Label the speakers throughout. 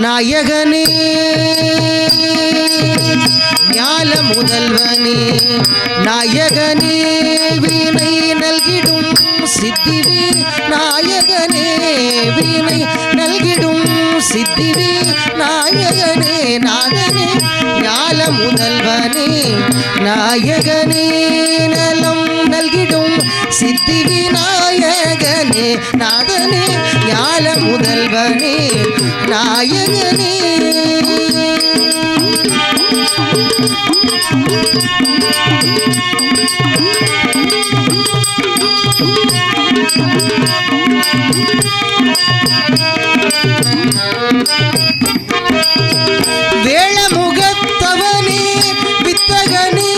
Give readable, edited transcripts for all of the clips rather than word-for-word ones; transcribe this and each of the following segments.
Speaker 1: நாயகனே ஞால முதல்வனே நாயகனே வீணை நல்கிடும் சித்திவி நாயகனே வீணை நல்கிடும் சித்திவி நாயகனே நாதனே ஞால முதல்வனே நாயகனே நலம் நல்கிடும் சித்திவி நாயகனே நாதனே ஞால முதல்வனே நாயகனே வேளமுகத்தவனே வித்தகனே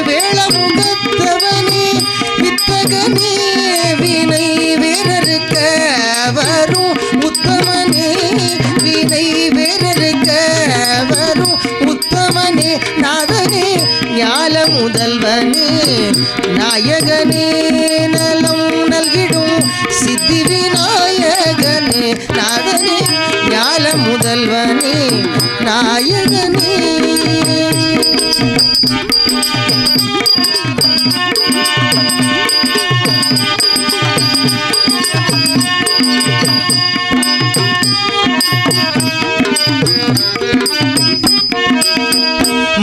Speaker 1: வேளமுகத்தவனே வித்தகனே வினை வேறறுக்க வரும் உத்தமனே வினை வேறறுக்க வரும் உத்தமனே நாதனே ஞால முதல்வனே நாயகனே நலம் நல்கிடும் சித்தி விநாயகனே நாதனே ஞால முதல்வனே நாயகனே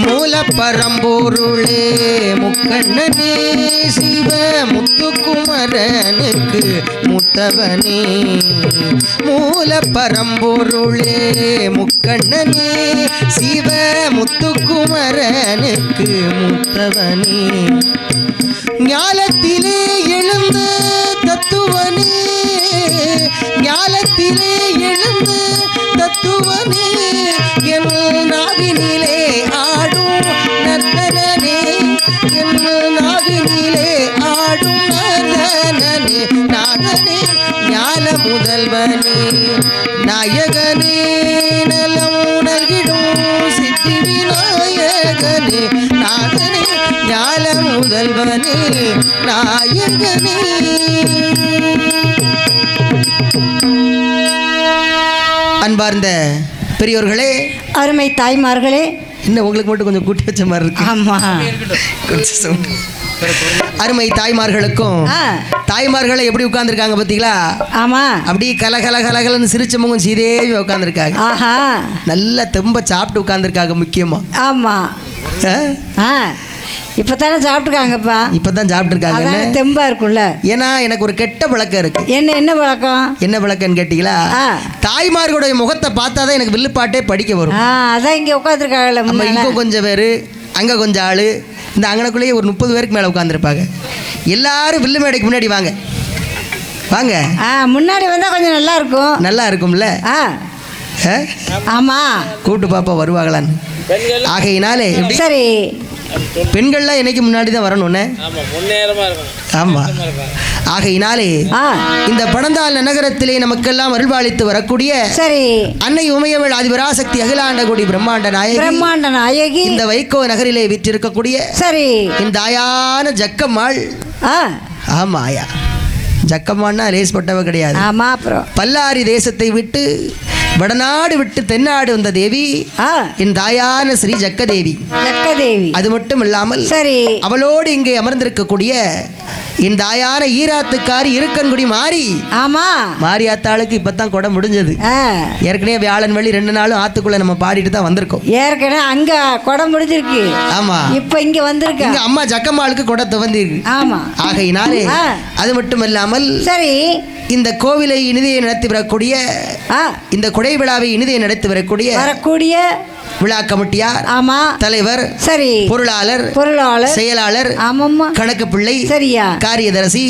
Speaker 1: மூலப்பரம்பொருளே முக்கண்ணனே சிவ முத்துக்குமரனுக்கு முத்தவனே மூலப்பரம்பொருளே முக்கண்ணனே சிவ முத்துக்குமரனுக்கு முத்தவனே ஞாலத்திலே எழுந்த தத்துவனே ஞாலத்திலே எழுந்த தத்துவனே என் நாவினிலே ஆடும் நர்த்தனனே என் நாவினிலே ஆடும் நர்த்தனனே நாதனே ஞான முதல்வனே நாயகனே நலம் நல்கிடும் சித்தி விநாயகனே நாதனே ஞான முதல்வனே நாயகனே. அன்பார்ந்த பெரியோர்களே,
Speaker 2: அருமை தாய்மார்களே,
Speaker 1: இன்னும் உங்களுக்கு மட்டும் கொஞ்சம் கூட்டி வச்ச மாதிரி இருக்கு.
Speaker 2: ஆமா,
Speaker 1: அருமை தாய்மார்களுக்கும் தாய்மார்களை எப்படி உட்கார்ந்துருக்காங்க பார்த்தீங்களா? ஆமா, அப்படி கலகலகலகலன்னு சிரிச்ச முகம் சீதேவி உட்கார்ந்துருக்காங்க. ஆஹா, நல்ல தெம்ப சாப்பிட்டு உட்கார்ந்துருக்காங்க. முக்கியமா ஆமா,
Speaker 2: இப்பதானே சாப்பிட்டுருக்காங்கப்பா.
Speaker 1: இப்பதான் சாப்பிட்டுருக்காங்க,
Speaker 2: தெம்பா இருக்கும்ல.
Speaker 1: ஏன்னா எனக்கு ஒரு கெட்ட பழக்கம் இருக்கு.
Speaker 2: என்ன பழக்கம்?
Speaker 1: என்ன பழக்கம்னு கேட்டீங்களா? தாய்மார்களுடைய முகத்தை பார்த்தாதான் எனக்கு வில்லுப்பாட்டே படிக்க வரும்.
Speaker 2: அதான் இங்க உட்காந்துருக்காங்கல்ல.
Speaker 1: நம்ம இங்க கொஞ்சம் பேரு, அங்க கொஞ்சம் ஆளு, இந்த அங்கனக்குள்ளேயே ஒரு 30 பேருக்கு மேல உட்காந்துருப்பாங்க. எல்லாரும் வில்லு மேடைக்கு முன்னாடி வாங்க வாங்க.
Speaker 2: முன்னாடி வந்தா கொஞ்சம் நல்லா இருக்கும். நல்லா இருக்கும்ல? ஆமா,
Speaker 1: கூப்பிட்டு பாப்பா வருவாங்களான்னு. ஆகையினாலே
Speaker 2: சரி,
Speaker 1: பெண்கள்லாம் என்னைக்கு முன்னாடி தான் வரணும்னு. ஆமா, ஆகையினாலே இந்த பணந்தாள் நகரத்திலே நமக்கெல்லாம் அருள்பாலித்து வரக்கூடிய சரி அன்னை உமையவள் ஆதிபராசக்தி அகிலாண்டகோடி பிரம்மாண்ட நாயகி இந்த வைகோ நகரிலே விற்றிருக்கக்கூடிய சரி இந்த ஆயான ஜக்கம்மாள். ஆமா, ஆயா ஜக்கம்மான்னா லேஸ்பட்டவ கிடையாது. ஆமா, அப்புறம் பல்லாரி தேசத்தை விட்டு வடநாடு விட்டு தென்னாடு வந்த தேவி என் தாயான ஸ்ரீ ஜக்கதேவி. அது மட்டும் இல்லாமல் சரி அவளோடு இங்கே அமர்ந்திருக்கக்கூடிய என் தாயான ஈராத்துக்காரி இருக்கன்குடி மாறி. ஆமா, மாரியாத்தாளுக்கு இப்பதான் கொடை முடிஞ்சது. ஏற்கனவே வியாழன் வெள்ளி 2 நாளும் ஆத்துக்குள்ள நம்ம பாடிட்டு தான் வந்திருக்கோம். ஏற்கனவே அங்க கொடை முடிஞ்சிருக்கு. ஆமா, இப்ப இங்க வந்திருக்கு. இங்க அம்மா ஜக்கம்மாளுக்கு கொடை துவந்திருக்கு. ஆமா, ஆகையினாலே அது மட்டும் இல்லாமல் சரி இந்த கோவிலை இனிதையை நடத்தி வரக்கூடிய இந்த கொடை விழாவை இனிதையை நடத்தி வரக்கூடிய விழா கமிட்டியார், ஆமா தலைவர், சரி பொருளாளர், செயலாளர், ஆமாம்மா கணக்கு பிள்ளை, சரியா காரியதரிசி,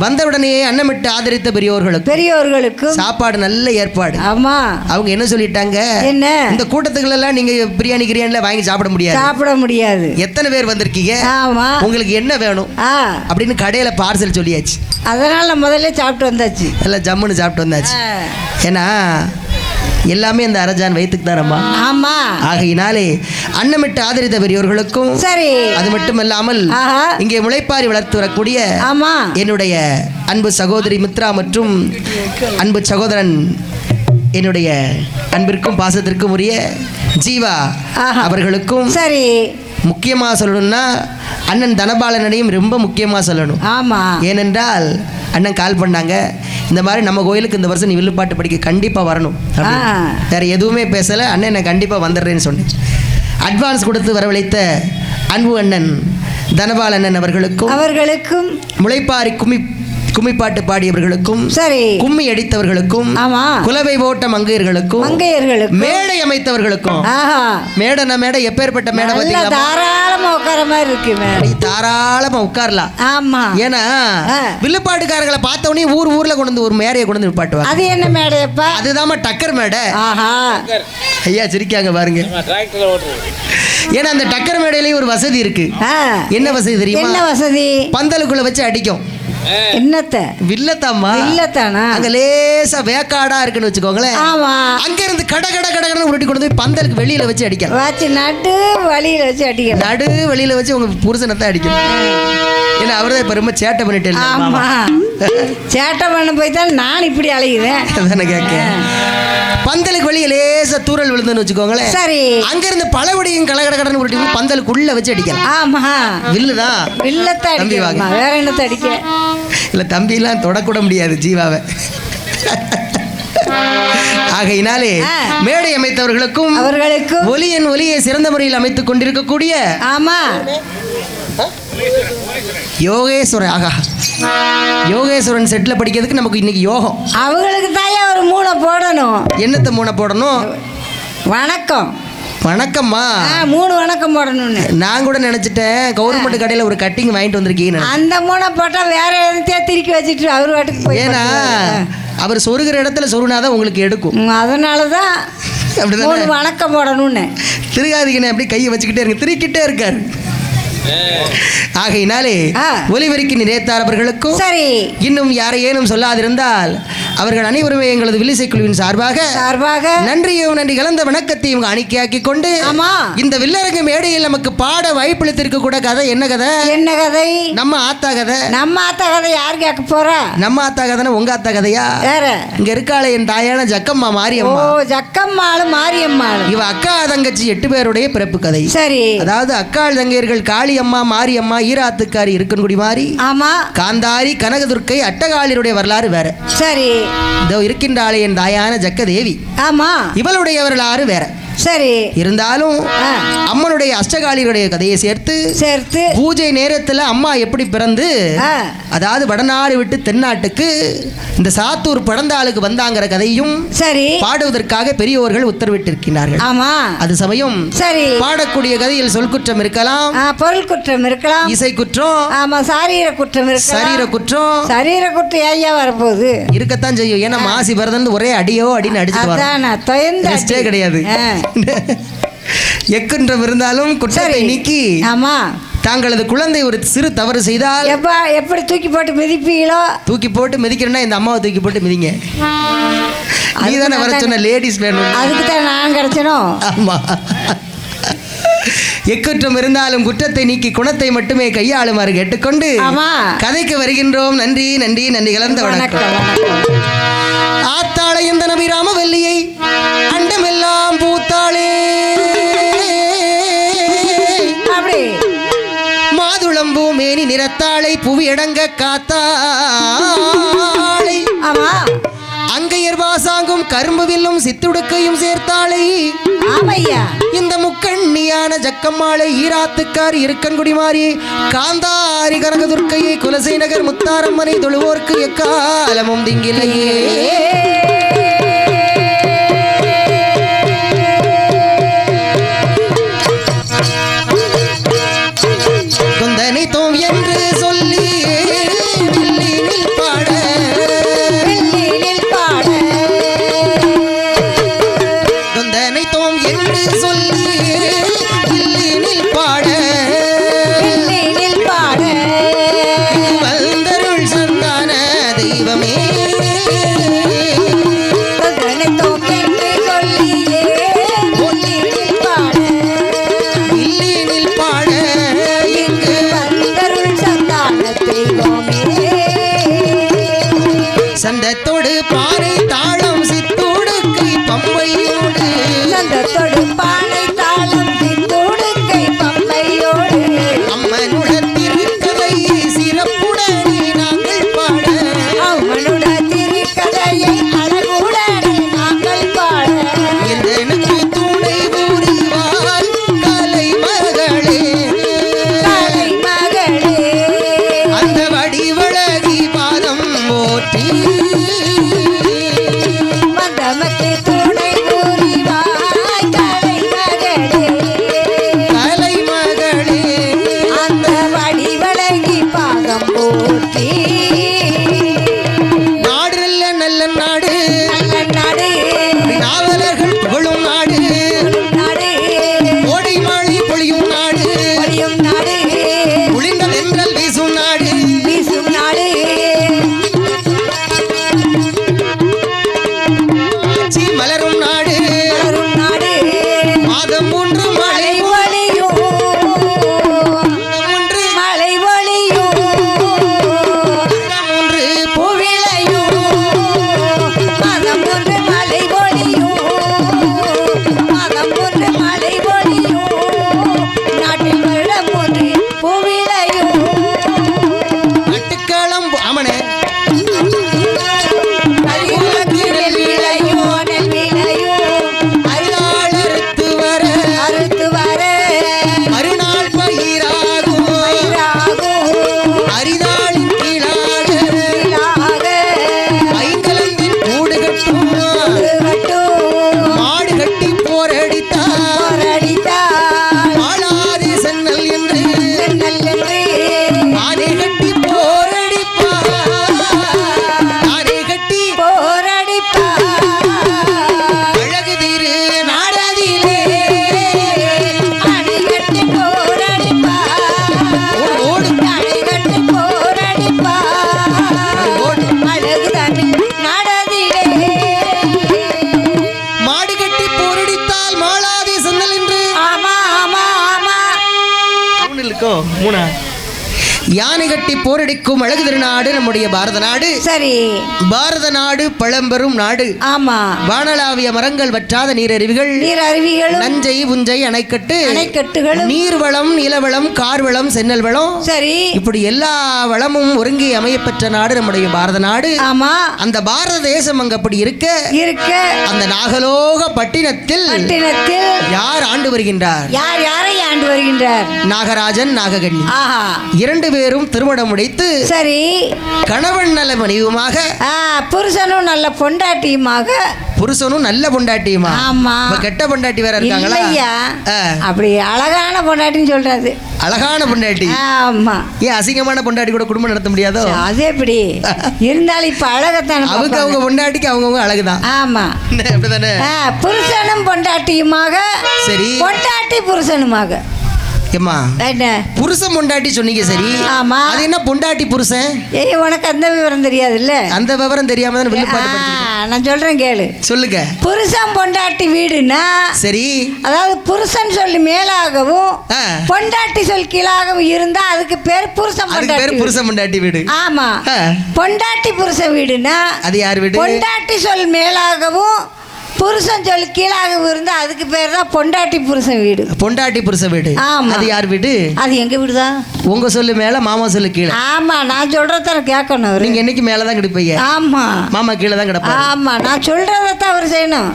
Speaker 1: வந்தவுடனே அன்னமிட்டு ஆதரித்த பெரியோர்களுக்கு சாப்பாடு நல்ல ஏற்பாடு. ஆமா, அவங்க என்ன சொல்லிட்டாங்க, என்ன இந்த கூட்டத்துக்குள்ள எல்லாம் நீங்க பிரியாணி கிரியாணில வாங்கி சாப்பிட முடியாது. எத்தனை பேர் வந்திருக்கீங்க, ஆமா உங்களுக்கு என்ன வேணும் அப்படின்னு கடையில பார்சல் சொல்லியாச்சு. அதனால முதல்ல சாப்பிட்டு வந்தாச்சு, எல்லாம் ஜம்முன்னு சாப்பிட்டு வந்தாச்சு. ஏன்னா எல்லாமே அந்த அரஜான் வயிற்றுக்கு தானம்மா. ஆமா, ஆகையினாலே அன்னமிட்டு ஆதரித்த பெரியோர்களுக்கும் சரி அது மட்டுமல்லாமல் இங்கே முளைப்பாரி வளர்த்து வரக்கூடிய என்னுடைய அன்பு சகோதரி மித்ரா மற்றும் அன்பு சகோதரன் என்னுடைய அன்பிற்கும் பாசத்திற்கும் உரிய ஜீவா அவர்களுக்கும்
Speaker 2: சரி
Speaker 1: முக்கியமாக சொல்லணும்னா அண்ணன் தனபாலனையும் ரொம்ப முக்கியமாக சொல்லணும்.
Speaker 2: ஆமாம்,
Speaker 1: ஏனென்றால் அண்ணன் கால் பண்ணாங்க, இந்த மாதிரி நம்ம கோயிலுக்கு இந்த வருஷம் நீ வில்லுப்பாட்டு படிக்க கண்டிப்பாக வரணும். வேறு எதுவுமே பேசலை, அண்ணன் நான் கண்டிப்பாக வந்துடுறேன்னு சொன்னேன். அட்வான்ஸ் கொடுத்து வரவழைத்த அன்பு அண்ணன் தனபால் அண்ணன் அவர்களுக்கும் முளைப்பாரி கும்மிப்பாட்டு பாடியவர்களுக்கும் சரி, கும்மி அடித்தவர்களுக்கும், குலவை ஓட்ட மங்கையர்களுக்கும், மேடை அமைத்தவர்களுக்கும். மேடை மேடை எப்பேற்பட்ட மேடை பார்த்தீங்களா?
Speaker 2: தாராளமா உட்கார மாதிரி இருக்கு.
Speaker 1: தாராளமா உட்காரலாம்.
Speaker 2: ஆமா,
Speaker 1: ஏன்னா வில்லுப்பாட்டுக்காரர்களை பார்த்த உடனே ஊர்ல கொண்டு ஒரு மேடையை கொண்டு பாட்டுவாங்க.
Speaker 2: அது என்ன மேடையப்பா?
Speaker 1: அதுதான் டக்கர் மேடை. ஐயா சிரிக்காங்க பாருங்க. ஏன்னா அந்த டக்கர் மேடையிலேயே ஒரு வசதி இருக்கு. என்ன வசதி தெரியுமா?
Speaker 2: என்ன வசதி?
Speaker 1: பந்தலுக்குள்ள வச்சு அடிக்கும்.
Speaker 2: என்னத்த
Speaker 1: வில்லத்தாமா?
Speaker 2: வில்லத்தானா?
Speaker 1: அங்க லேசா வேக்காடா இருக்குன்னு வச்சுக்கோங்களேன்.
Speaker 2: ஆமா, அங்க
Speaker 1: இருந்து கட உருட்டி கொண்டு போய் பந்தலுக்கு வெளியில வச்சு அடிக்கலாம்.
Speaker 2: வச்சு நடு வழியில வச்சு அடிக்கலாம்.
Speaker 1: நடு வெளியில வச்சு உங்க புருஷனத்தை அடிக்கணும். ஏன்னா அவர்தான் இப்ப ரொம்ப சேட்டை பண்ணிட்டு.
Speaker 2: ஆமா, சேட்டை பண்ண போய் தான் நான் இப்படி அலையுறேன்.
Speaker 1: அதானே கேட்க. பந்தலுக்கு வெளியே லேசா தூரல் விழுந்துன்னு வச்சுக்கோங்களேன். சரி, அங்க இருந்து பழவடியும் கடன்னு உருட்டி பந்தலுக்குள்ள வச்சு அடிக்கலாம். ஆமா, வில்லுதான்.
Speaker 2: வில்லத்தை அடிக்க, வேற என்னத்தை அடிக்க?
Speaker 1: இல்ல தம்பி எல்லாம் தொடக்கூட முடியாது ஜீவாவை. ஆகையினாலே மேடை அமைத்தவர்களுக்கும் ஒலியை சிறந்த முறையில் அமைத்துக் கொண்டிருக்கக்கூடிய யோகேஸ்வரன் செட்ல படிக்கிறதுக்கு நமக்கு இன்னைக்கு யோகம்.
Speaker 2: அவங்களுக்கு தான் ஒரு மூணை போடணும்.
Speaker 1: என்னத்தை மூணை போடணும்?
Speaker 2: வணக்கம்.
Speaker 1: வணக்கம்மா,
Speaker 2: 3 வணக்கம் போடணும்னு
Speaker 1: நான் கூட நினைச்சிட்டேன். கவர்மெண்ட் கடையில் ஒரு கட்டிங் வாங்கிட்டு வந்திருக்கீங்க.
Speaker 2: அந்த மூணை போட்டா வேற எதையா திருக்கி வச்சுட்டு அவர் வாட்டுக்கு போய், ஏன்னா
Speaker 1: அவர் சொருகிற இடத்துல சொருனாதான் உங்களுக்கு எடுக்கும்.
Speaker 2: அதனாலதான் அப்படிதான் வணக்கம் போடணும்னு.
Speaker 1: திருகாதிகனை அப்படி கையை வச்சுக்கிட்டே இருக்கு, திருக்கிட்டே இருக்காரு. ஆகையினாலே ஒலிபெருக்கி நினைத்தார் அவர்களுக்கும் சரி, இன்னும் யாரையேனும் சொல்லாதிருந்தால் அவர்கள் அனைவருமே எங்களது வில்லிசை குழுவின் சார்பாக நன்றியும் நன்றி கலந்த வணக்கத்தையும் காணிக்கையாக்கி கொண்டு இந்த வில்லரங்க மேடையில் நமக்கு பாட வாய்ப்பளித்திருக்க கூட கதை. என்ன கதை?
Speaker 2: என்ன கதை?
Speaker 1: நம்ம ஆத்தா கதை.
Speaker 2: நம்ம ஆத்தா கதை யார் கேட்க போறா?
Speaker 1: நம்ம ஆத்தா கதைனா உங்க ஆத்தா கதையா? இங்க இருக்காளே என் தாயான ஜக்கம்மா மாரியம்மா.
Speaker 2: ஜக்கம்மாளும் மாரியம்மாளும்
Speaker 1: இவ அக்கா தங்கச்சி 8 பேருடைய பிறப்பு கதை. சரி, அதாவது அக்காள் தங்கையர்கள் காளியம்மா, மாரியம்மா, ஈராத்துக்காரி, இருக்கன்குடி மாறி, ஆமா, காந்தாரி, கனகதுர்க்கை, அட்டகாளியருடைய வரலாறு வேற. சரி, இதோ இருக்கின்றாளே என் தாயான ஜக்கதேவி. ஆமா, இவளுடைய வரலாறு வேற. சரி, இருந்தாலும் அம்மனுடைய அஷ்டகாளியுடைய கதையை சேர்த்து பூஜை நேரத்தில் அம்மா எப்படி பிறந்து, அதாவது வடநாடு விட்டு தென்னாட்டுக்கு இந்த சாத்தூர் படந்தாளுக்கு வந்தாங்கிற கதையும் சரி பாடுவதற்காக பெரியோர்கள் உத்தரவிட்டிருக்கிறார்கள். ஆமா, அது சமயம் சரி பாடக்கூடிய கதையில் சொல் குற்றம் இருக்கலாம், பொருள் குற்றம் இருக்கலாம், இசை குற்றம், ஆமா, சரீர குற்றம் இருக்கலாம். சரீர குற்றம் ஐயா வரப்போகுது இருக்கத்தான் செய்யும். ஏன்னா மாசி பரதன் ஒரே அடின்னு அடிச்சு கிடையாது. எக்குன்றம் இருந்தாலும் குற்றத்தை நீக்கி, ஆமா, தாங்களது குழந்தை ஒரு சிறு தவறு செய்தால் எப்படி தூக்கி போட்டு மிதிப்பீங்களோ, தூக்கி போட்டு மிதிக்கிறேன்னா இந்த அம்மாவை தூக்கி போட்டு மிதிங்க. நீதானே வர சொன்ன லேடிஸ் வேணும், அதுக்கு தான் நான் கிடைச்சனும். ஆமா, எக்குற்றம் இருந்தாலும் குற்றத்தை நீக்கி குணத்தை மட்டுமே கையாளுமாறு கேட்டுக்கொண்டு கதைக்கு வருகின்றோம். நன்றி நன்றி நன்றி கலந்த வணக்கம். ஆத்தாளை இந்த நபிராம வெள்ளியை அண்டமெல்லாம் பூத்தாளே, மாதுளம்பூ மேனி நிறத்தாளை புவி அடங்க காத்தாளை, அங்கையர் வாசாங்கும் கரும்பு வில்லும் சித்துடுக்கையும் சேர்த்தாளை, இந்த முக்கண்ணியான ஜக்கம்மாளை, ஈராத்துக்கார், இருக்கன்குடி மாறி, காந்தாரி, கனகதுர்க்கையை, குலசை நகர் முத்தாரம்மனை தொழுவோர்க்கு எக்காலமும் திங்கிலையே. குந்தனைத்தோம் என்று சொல்லி வந்தருள் சந்தான தெய்வமே
Speaker 2: மேளத்தோடு பானை தாளம் துடுக்கை பம்பையோடு
Speaker 1: அம்மனுட திருக்கதை சிறப்புடனே நாங்கள் பாட
Speaker 2: அம்மனுட திருக்கதையை அழகுடனே நாங்கள் பாட
Speaker 1: எனக்கு துணை புரிவாய் கலை மகளே அந்த வடிவழகி பாதம் போற்றி
Speaker 2: மந்தமக்கு துணை புரிவாய் கலை
Speaker 1: மகளே
Speaker 2: அந்த வடிவழகி பாதம் போற்றி
Speaker 1: நாடு நல்ல நாடு
Speaker 2: நல்ல நாடு
Speaker 1: நாவலர்கள் புகழும் நாடு
Speaker 2: நாடு
Speaker 1: கோடை மழை பொழியும் நாடு
Speaker 2: பொழியும் நாடு
Speaker 1: குளிர்ந்த தென்றல் வீசும் நாடு
Speaker 2: வீசும் நாடு
Speaker 1: ஆச்சி மலரும் நாடு
Speaker 2: வரும் நாடு
Speaker 1: மாதம் ஒன்று மழை
Speaker 2: மழை ஒளியும்
Speaker 1: ஒன்று
Speaker 2: மழை ஒளியும்
Speaker 1: ஒன்று
Speaker 2: பூவிளையும் மதம் ஒன்று மழை ஒளியும் மதம் ஒன்று மழை ஒளியும் நாட்டில் வெள்ளம் ஒன்று பூவிளையும்
Speaker 1: நட்டுக்களம் ஆமனே
Speaker 2: அரியுலகு நெல்விளையும் நெல்விளையும்
Speaker 1: அருளாளருக்கு வர
Speaker 2: அறுத்து வர
Speaker 1: மறுநாள் பயிராகும்
Speaker 2: பயிராகும்
Speaker 1: அரிதாளின் கீழாக
Speaker 2: இலாக
Speaker 1: ஐங்கலந்தின் கூடு கட்டும்
Speaker 2: கட்டும்
Speaker 1: மாடு கட்டி போரடித்தார்
Speaker 2: போரடித்தார்
Speaker 1: ஆளாதே சென்னல் என்று
Speaker 2: நல்லென்று
Speaker 1: ஆனை கட்டி போரடிப்பார் ஆனை கட்டி
Speaker 2: போரடிப்பார்
Speaker 1: அழகு திரு நாடதிலே
Speaker 2: அணைகட்டி போரடிப்பார்
Speaker 1: ஓடு
Speaker 2: அணைகட்டி போரடிப்பார்
Speaker 1: ஓடு
Speaker 2: அழகு தனி நாடதிலே
Speaker 1: மாடு கட்டி போரடித்தால் மாளாதே சென்னல் என்று
Speaker 2: ஆமா ஆமா ஆமா
Speaker 1: மூணு இருக்கோ மூணா யானை கட்டி போரடிக்கும் அழகு திருநாடு நம்முடைய பாரத நாடு
Speaker 2: சரி
Speaker 1: பாரத நாடு பழம்பெரும் நாடு
Speaker 2: ஆமா
Speaker 1: வானளாவிய மரங்கள் வற்றாத நீரருவிகள்
Speaker 2: நீர் அருவிகளும்
Speaker 1: நஞ்சை புஞ்சை அணைக்கட்டு
Speaker 2: அணைக்கட்டுகளும்
Speaker 1: நீர்வளம் நிலவளம் கார்வளம் சென்னல் வளம்
Speaker 2: சரி
Speaker 1: இப்படி எல்லா வளமும் ஒருங்கி அமையப்பெற்ற நாடு நம்முடைய பாரத நாடு
Speaker 2: ஆமா
Speaker 1: அந்த பாரத தேசம் அங்க அப்படி இருக்க
Speaker 2: இருக்க
Speaker 1: அந்த நாகலோக பட்டினத்தில்
Speaker 2: பட்டினத்தில்
Speaker 1: யார் ஆண்டு வருகின்றார்
Speaker 2: யார் யாரை ஆண்டு வருகின்றார்
Speaker 1: நாகராஜன் நாககண்ணி
Speaker 2: ஆஹா
Speaker 1: இரண்டு பேரும் திருமணம் முடித்து
Speaker 2: சரி
Speaker 1: கணவன் நல மனைவியுமாக
Speaker 2: புருஷனும் நல்ல பொண்டாட்டியுமாக
Speaker 1: புருஷனும் நல்ல பொண்டாட்டியுமா
Speaker 2: ஆமா
Speaker 1: இப்ப கெட்ட பொண்டாட்டி வேற இருக்காங்களா
Speaker 2: இல்லையா
Speaker 1: ஆ.
Speaker 2: அப்படி அழகான பொண்டாட்டின்னு சொல்றாரு
Speaker 1: அழகான பொண்டாட்டி
Speaker 2: ஆமா
Speaker 1: ஏன் அசிங்கமான பொண்டாட்டி கூட குடும்பம் நடத்த முடியாதோ
Speaker 2: அது எப்படி இருந்தாலும் இப்ப அழகத்தான
Speaker 1: அவங்க அவங்க பொண்டாட்டிக்கு அவங்கவுங்க அழகுதான்
Speaker 2: ஆமா
Speaker 1: அப்படிதானே
Speaker 2: புருஷனும் பொண்டாட்டியுமாக
Speaker 1: சரி
Speaker 2: பொண்டாட்டி புருஷனுமாக
Speaker 1: ஏம்மா
Speaker 2: என்ன
Speaker 1: புருஷன் பொண்டாட்டி சொன்னீங்க சரி
Speaker 2: ஆமா
Speaker 1: அது என்ன பொண்டாட்டி புருஷன்
Speaker 2: ஏய் உனக்கு அந்த விவரம் தெரியாதுல்ல
Speaker 1: அந்த விவரம் தெரியாம தான் வில்லுப்பாட்டு படிச்சிருக்கேன்.
Speaker 2: நான் சொல்றேன் கேளு
Speaker 1: சொல்லுங்க
Speaker 2: புருஷன் பொண்டாட்டி வீடுனா
Speaker 1: சரி
Speaker 2: அதாவது புருஷன் சொல்லி மேலாகவும்
Speaker 1: ஆ.
Speaker 2: பொண்டாட்டி சொல் கீழாகவும் இருந்தா அதுக்கு பேர் புருஷன்
Speaker 1: அதுக்கு
Speaker 2: பொண்டாட்டி
Speaker 1: பேர்
Speaker 2: வீடு.
Speaker 1: புருஷன் பொண்டாட்டி வீடு
Speaker 2: ஆமா
Speaker 1: ஆ.
Speaker 2: பொண்டாட்டி புருஷன் வீடுனா
Speaker 1: அது யார் வீடு
Speaker 2: பொண்டாட்டி சொல் மேலாகவும் புருஷன் சொல் கீழாகவும் இருந்தா அதுக்கு பேர் தான் பொண்டாட்டி புருஷன் வீடு
Speaker 1: பொண்டாட்டி புருஷன் வீடு
Speaker 2: ஆமா.
Speaker 1: அது யார் வீடு
Speaker 2: அது எங்க வீடுதான்
Speaker 1: உங்க சொல்லு மேல மாமா சொல்லு கீழே
Speaker 2: ஆமா நான் சொல்றத கேட்கணும் அவரு.
Speaker 1: நீங்க என்னைக்கு மேலதான் கிடப்பீங்க
Speaker 2: ஆமா
Speaker 1: மாமா கீழே தான் கிடப்பாரு
Speaker 2: ஆமா நான் சொல்றதான் அவர் செய்யணும்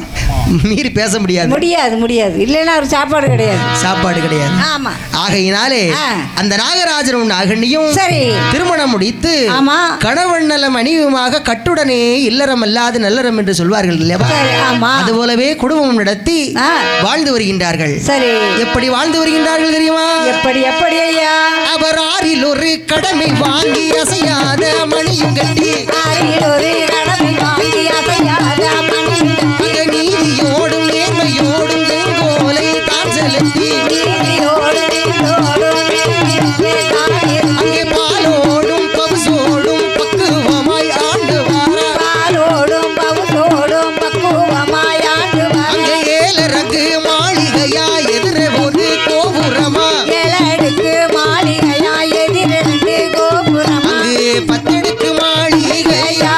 Speaker 1: மீறி பேச முடியாது
Speaker 2: முடியாது முடியாது இல்லைன்னா அவர் சாப்பாடு கிடையாது
Speaker 1: சாப்பாடு கிடையாது
Speaker 2: ஆமா
Speaker 1: ஆகையினாலே
Speaker 2: ஆ.
Speaker 1: அந்த நாகராஜனும் நாகண்ணியும்
Speaker 2: சரி
Speaker 1: திருமணம் முடித்து
Speaker 2: ஆமா
Speaker 1: கணவன் நல மனைவியுமாக கட்டுடனே இல்லறம் அல்லாது நல்லறம் என்று சொல்வார்கள் இல்லையா
Speaker 2: சரி ஆமா
Speaker 1: அது போலவே குடும்பம் நடத்தி
Speaker 2: ஆ.
Speaker 1: வாழ்ந்து வருகின்றார்கள்
Speaker 2: சரி
Speaker 1: எப்படி வாழ்ந்து வருகின்றார்கள் தெரியுமா
Speaker 2: எப்படி எப்படி ஐயா
Speaker 1: அவர் ஆறில் ஒரு கடமை வாங்கி அசையாத மணியும் கட்டி
Speaker 2: ஆறில் ஒரு கடமை வாங்கி அசையாத மணியும் கட்டி,
Speaker 1: அங்க நீதியோடும் நேர்மையோடும் செங்கோலை தான் செலுத்தி
Speaker 2: நீதியோடு நீரோடும் நீதியோடு தாயிரும்
Speaker 1: அங்கே பாலோடும் பவுசோடும் பக்குவமாய் ஆண்டு வாரார்
Speaker 2: பாலோடும் பவுசோடும் பக்குவமாய் ஆண்டு வர
Speaker 1: அங்கே ஏழரங்கு மாளிகையா எதிர ஒரு கோபுரமா
Speaker 2: ஏழடுக்கு மாளிகையா எதிரெண்டு கோபுரமா
Speaker 1: அங்கு பத்தடுக்கு மாளிகையா
Speaker 2: ஐயா,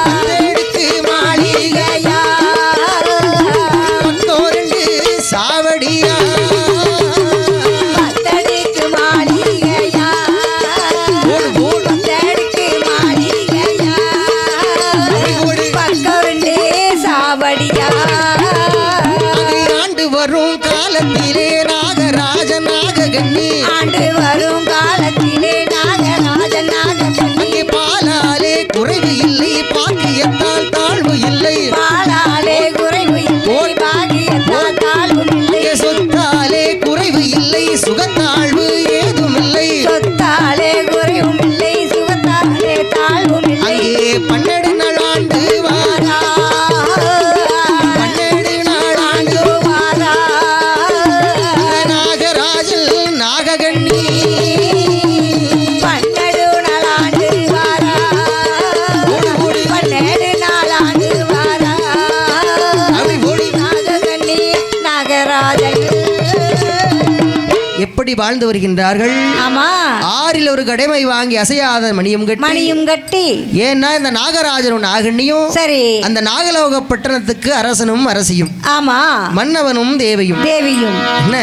Speaker 1: பத்தடுக்கு மாளிகை
Speaker 2: ஐயா, படியா
Speaker 1: ஆண்டு வரும் காலத்திலே நாகராஜன் நாககன்னி
Speaker 2: ஆண்டு வரும் காலத்திலே நாகராஜன் நாககன்னி
Speaker 1: பாலாலே குறைவு இல்லை பாக்கியத்தால் தாழ்வு இல்லை
Speaker 2: பாலாலே குறைவு இல்லை பாக்கியத்தால் தாழ்வு இல்லை
Speaker 1: சொத்தாலே குறைவு இல்லை சுகத்தாழ்வு ஏதும் இல்லை
Speaker 2: சொத்தாலே குறைவும் இல்லை சுகத்தாலே தாழ்வும் இல்லை
Speaker 1: பன்னெடு நாளாண்டு வாரா பன்னெடு நாளாண்டு
Speaker 2: வாரா
Speaker 1: நாகராஜல் நாககன்னி
Speaker 2: பன்னெடு நாளாண்டு வாரா பன்னெடு நாளாண்டு வாரா நாககன்னி நாகராஜன்
Speaker 1: எப்படி வாழ்ந்து வருகின்றார்கள்.
Speaker 2: ஆமா
Speaker 1: ஆறில் ஒரு கடமை வாங்கி அசையாத மணியும் கட்டி ஏன்னா இந்த நாகராஜனும் நாகண்ணியும்
Speaker 2: சரி
Speaker 1: அந்த நாகலோக பட்டணத்துக்கு அரசனும் அரசியும்
Speaker 2: ஆமா
Speaker 1: மன்னவனும் தேவியும் என்ன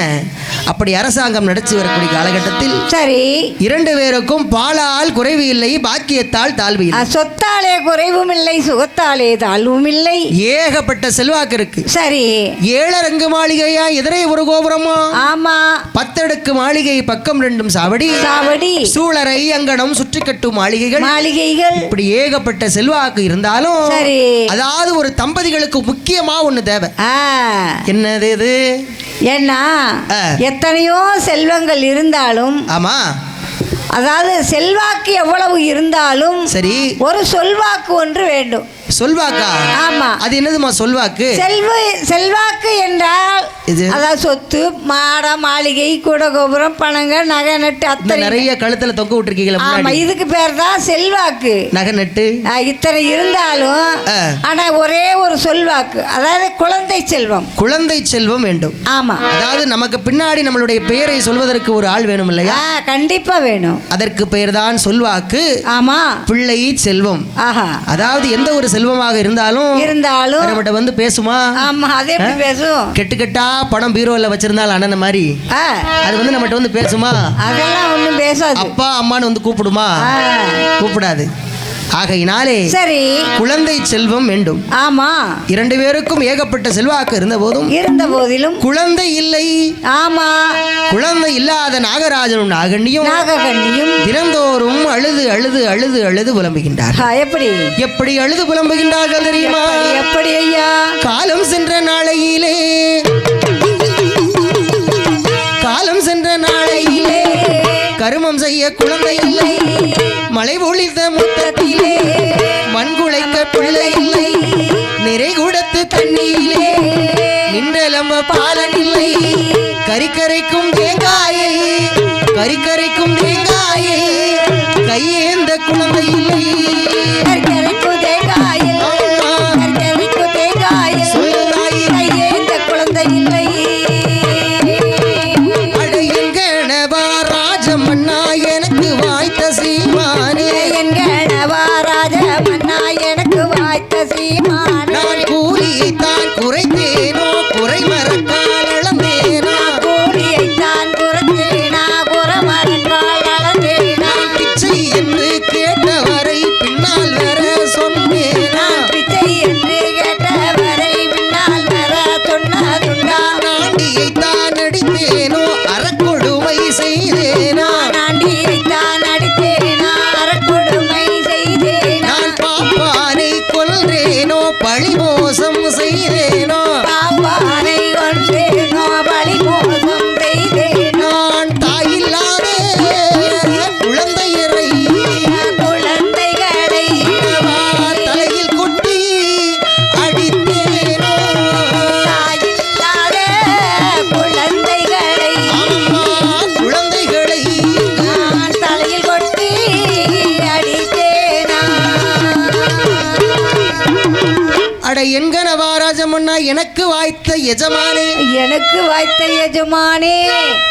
Speaker 1: அப்படி அரசாங்கம் நடத்தி வரக்கூடிய காலகட்டத்தில்
Speaker 2: சரி
Speaker 1: இரண்டு பேருக்கும் பாலால் குறைவு இல்லை பாக்கியத்தால் தாழ்வு இல்லை
Speaker 2: சொத்தாலே குறைவும் இல்லை சுகத்தாலே தாழ்வும் இல்லை
Speaker 1: ஏகப்பட்ட செல்வாக்கு இருக்கு
Speaker 2: சரி
Speaker 1: 7 அரங்கு மாளிகையா எதிரே ஒரு கோபுரமா
Speaker 2: ஆமா
Speaker 1: 10 அடுக்கு மாளிகை பக்கம் 2 சாவடி சூழரை அங்கனம் சுற்றி கட்டும் மாளிகைகள் இப்படி ஏகப்பட்ட செல்வாக்கு இருந்தாலும்
Speaker 2: சரி
Speaker 1: அதாவது ஒரு தம்பதிகளுக்கு முக்கியமா ஒண்ணு தேவை என்னது இது
Speaker 2: ஏன்னா எத்தனையோ செல்வங்கள் இருந்தாலும்
Speaker 1: ஆமா
Speaker 2: அதாவது செல்வாக்கு எவ்வளவு இருந்தாலும்
Speaker 1: சரி ஒரு
Speaker 2: சொல்வாக்கு ஒன்று வேண்டும்
Speaker 1: சொல்வாக்கா
Speaker 2: ஆமா
Speaker 1: அது என்னதுமா சொல்வாக்கு
Speaker 2: செல்வாக்கு என்றால் அதாவது சொத்து மாட மாளிகை கூட கோபுரம் பணங்கள் நகை நட்டு அத்தனை
Speaker 1: நிறைய கழுத்துல தொங்க விட்டுருக்கீங்களா
Speaker 2: ஆமா இதுக்கு பேர் தான் செல்வாக்கு
Speaker 1: நகை நட்டு
Speaker 2: இத்தனை இருந்தாலும் ஆனா ஒரே ஒரு சொல்வாக்கு அதாவது குழந்தை செல்வம் வேண்டும் ஆமா
Speaker 1: அதாவது நமக்கு பின்னாடி நம்மளுடைய பெயரை சொல்வதற்கு ஒரு ஆள் வேணும் இல்லையா
Speaker 2: கண்டிப்பா வேணும்
Speaker 1: அதற்கு பெயர் தான் சொல்வாக்கு
Speaker 2: ஆமா
Speaker 1: பிள்ளை செல்வம் அதாவது எந்த ஒரு செல்வமாக இருந்தாலும் நம்மகிட்ட வந்து பேசுமா
Speaker 2: ஆமா அதே எப்படி பேசும்
Speaker 1: கெட்டுக்கெட்டா பணம் பீரோல வச்சிருந்தால் அண்ணன் மாதிரி அது வந்து நம்மகிட்ட வந்து பேசுமா
Speaker 2: அதெல்லாம் ஒண்ணும் பேசாது
Speaker 1: அப்பா அம்மான்னு வந்து கூப்பிடுமா கூப்பிடாது ஆகையினாலே
Speaker 2: சரி
Speaker 1: குழந்தை செல்வம் வேண்டும் ஆமா 2 பேருக்கும் ஏகப்பட்ட செல்வாக்கு இருந்த போதிலும் குழந்தை இல்லை ஆமா குழந்தை இல்லாத நாகராஜனும் நாகண்ணியும் தினந்தோறும் அழுது புலம்புகின்றார் எப்படி அழுது புலம்புகின்றார்கள் தெரியுமா
Speaker 2: எப்படி ஐயா
Speaker 1: காலம் சென்ற நாளையிலே கருமம் செய்ய குழந்தை இல்லை மழை பொழிந்த முத்தத்திலே மண்குளைக்க பிள்ளை இல்லை நிறை குடத்து தண்ணியிலே நின்றலம்ப பாலன் இல்லை கரிக்கரைக்கும் தேங்காயை கையேந்த குழந்தை இல்லை நான் கூலியைத்தான் குறைத்தேனோ குறை மறக்கால் அளந்தேனா பிச்சை என்று கேட்டவரை பின்னால் வர சொன்னேனா நாண்டியைத்தான் அடித்தேனோ அறக்கொடுமை செய்தேனா பழி மோசம் செய்தேனோ நான் தாயில்லாத குழந்தைகளை தலையில் கொட்டி அடித்தேனோ குழந்தைகளை
Speaker 2: தலையில் கொட்டி
Speaker 1: அட என்கனவா ராஜமன்னா எனக்கு வாய்த்த எஜமானே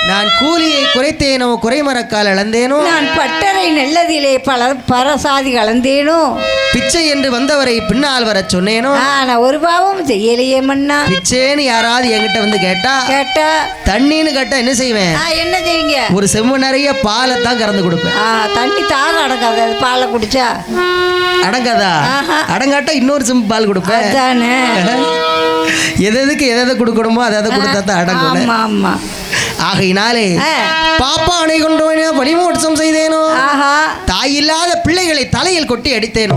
Speaker 1: நான் கூலியை குறைத்தேனோ குறைமரக்கால் அளந்தேனோ
Speaker 2: நான் பட்டறை நெல்லதிலே பரசாதி கலந்தேனோ
Speaker 1: பிச்சை என்று வந்தவரை பின்னால் வர சொன்னேனோ
Speaker 2: நான் ஒரு பாவம் செய்யலையே மன்னா
Speaker 1: பிச்சைன்னு யாராவது என்கிட்ட வந்து கேட்டா தண்ணின்னு கேட்டா என்ன செய்வேன்
Speaker 2: என்ன செய்வீங்க
Speaker 1: ஒரு செம்பு நிறைய பாலை தான் கறந்து கொடுப்பேன்
Speaker 2: தண்ணி தாக அடங்காத பாலை குடிச்சா
Speaker 1: அடங்காதா அடங்காட்டா இன்னொரு செம்பு பால் கொடுப்பேன் எதுக்கு எதை கொடுக்கணுமோ அதை கொடுத்தா தான் அடங்கும். ஆகையினாலே பாப்பா அணை கொண்டோனோ பணிமோட்சம் செய்தேனோ, தாய் இல்லாத பிள்ளைகளை தலையில் கொட்டி அடித்தேனோ,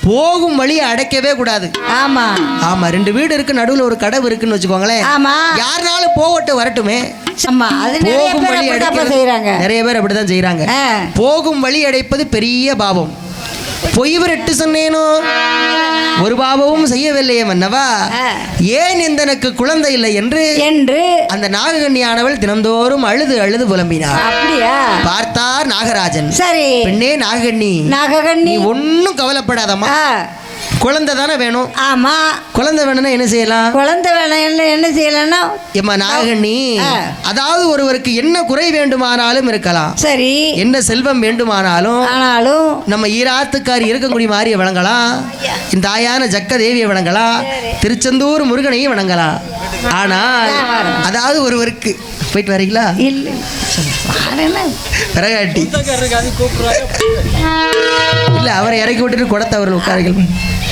Speaker 1: போகும் வழியை அடைக்கவே கூடாது. ஆமா ஆமா, 2 வீடு இருக்கு, நடுவில் ஒரு கடவு இருக்குன்னு வச்சுக்கோங்களேன். யாருனாலும் போகட்டு வரட்டுமே, போகும் வழி அடைக்க நிறைய பேர் அப்படிதான் செய்யறாங்க. போகும் வழி அடைப்பது பெரிய பாவம். பொய்வரட்டு சொன்னேனோ, ஒரு பாவமும் செய்யவில்லையே மன்னவா, ஏன் எனக்கு குழந்தை இல்லை என்று அந்த நாககன்னியானவள் தினந்தோறும் அழுது அழுது புலம்பினார். அப்படியா? பார்த்தார் நாகராஜன். சரி பெண்ணே நாககன்னி, ஒன்னும் கவலைப்படாதம்மா, குழந்தை தானே வேணும். ஆமா, குழந்தை வேணும்னா என்ன செய்யலாம்? குழந்தை வேணும் என்ன செய்யலாம்னா, ஏமா நாககன்னி, அதாவது ஒருவருக்கு என்ன குறை வேண்டுமானாலும் இருக்கலாம். சரி, என்ன செல்வம் வேண்டுமானாலும் நம்ம ஈராத்துக்காரி இருக்கக்கூடிய மாதிரியை வணங்கலாம், இந்த தாயான ஜக்க தேவியை வணங்கலாம், திருச்செந்தூர் முருகனையும் வணங்கலாம். ஆனால் அதாவது ஒருவருக்கு போயிட்டு வரீங்களா? இல்லை பிறகாட்டி இல்லை, அவரை இறக்கி விட்டுட்டு குடத்தை அவர்கள் உட்காருங்கள்.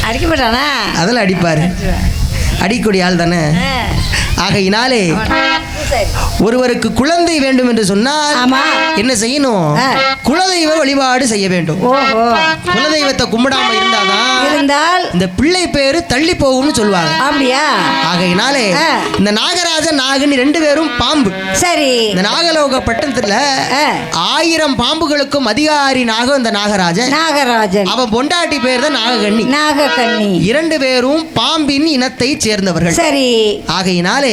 Speaker 1: அடிக்கப்பட்டானா? அதெல்லாம் அடிப்பாரு, அடிக்கூடிய ஆள் தானே. ஆகையினாலே ஒருவருக்கு குழந்தை வேண்டும் என்று சொன்னால் என்ன செய்யணும்? குலதெய்வ வழிபாடு செய்ய வேண்டும். குலதெய்வத்தை கும்பிடாம இருந்தால் இந்த பிள்ளை பேரு தள்ளி போகும்னு சொல்லுவாங்க. அப்படியா? ஆகையினாலே இந்த நாகராஜன் நாகனி 2 பேரும் பாம்பு. சரி, இந்த நாகலோக பட்டணத்துல 1000 பாம்புகளுக்கும் அதிகாரி நாகம் இந்த நாகராஜன். அவன் பொண்டாட்டி பேர் தான் நாககன்னி. 2 பேரும் பாம்பின் இனத்தை சேர்ந்தவர்கள். சரி, ஆகையினாலே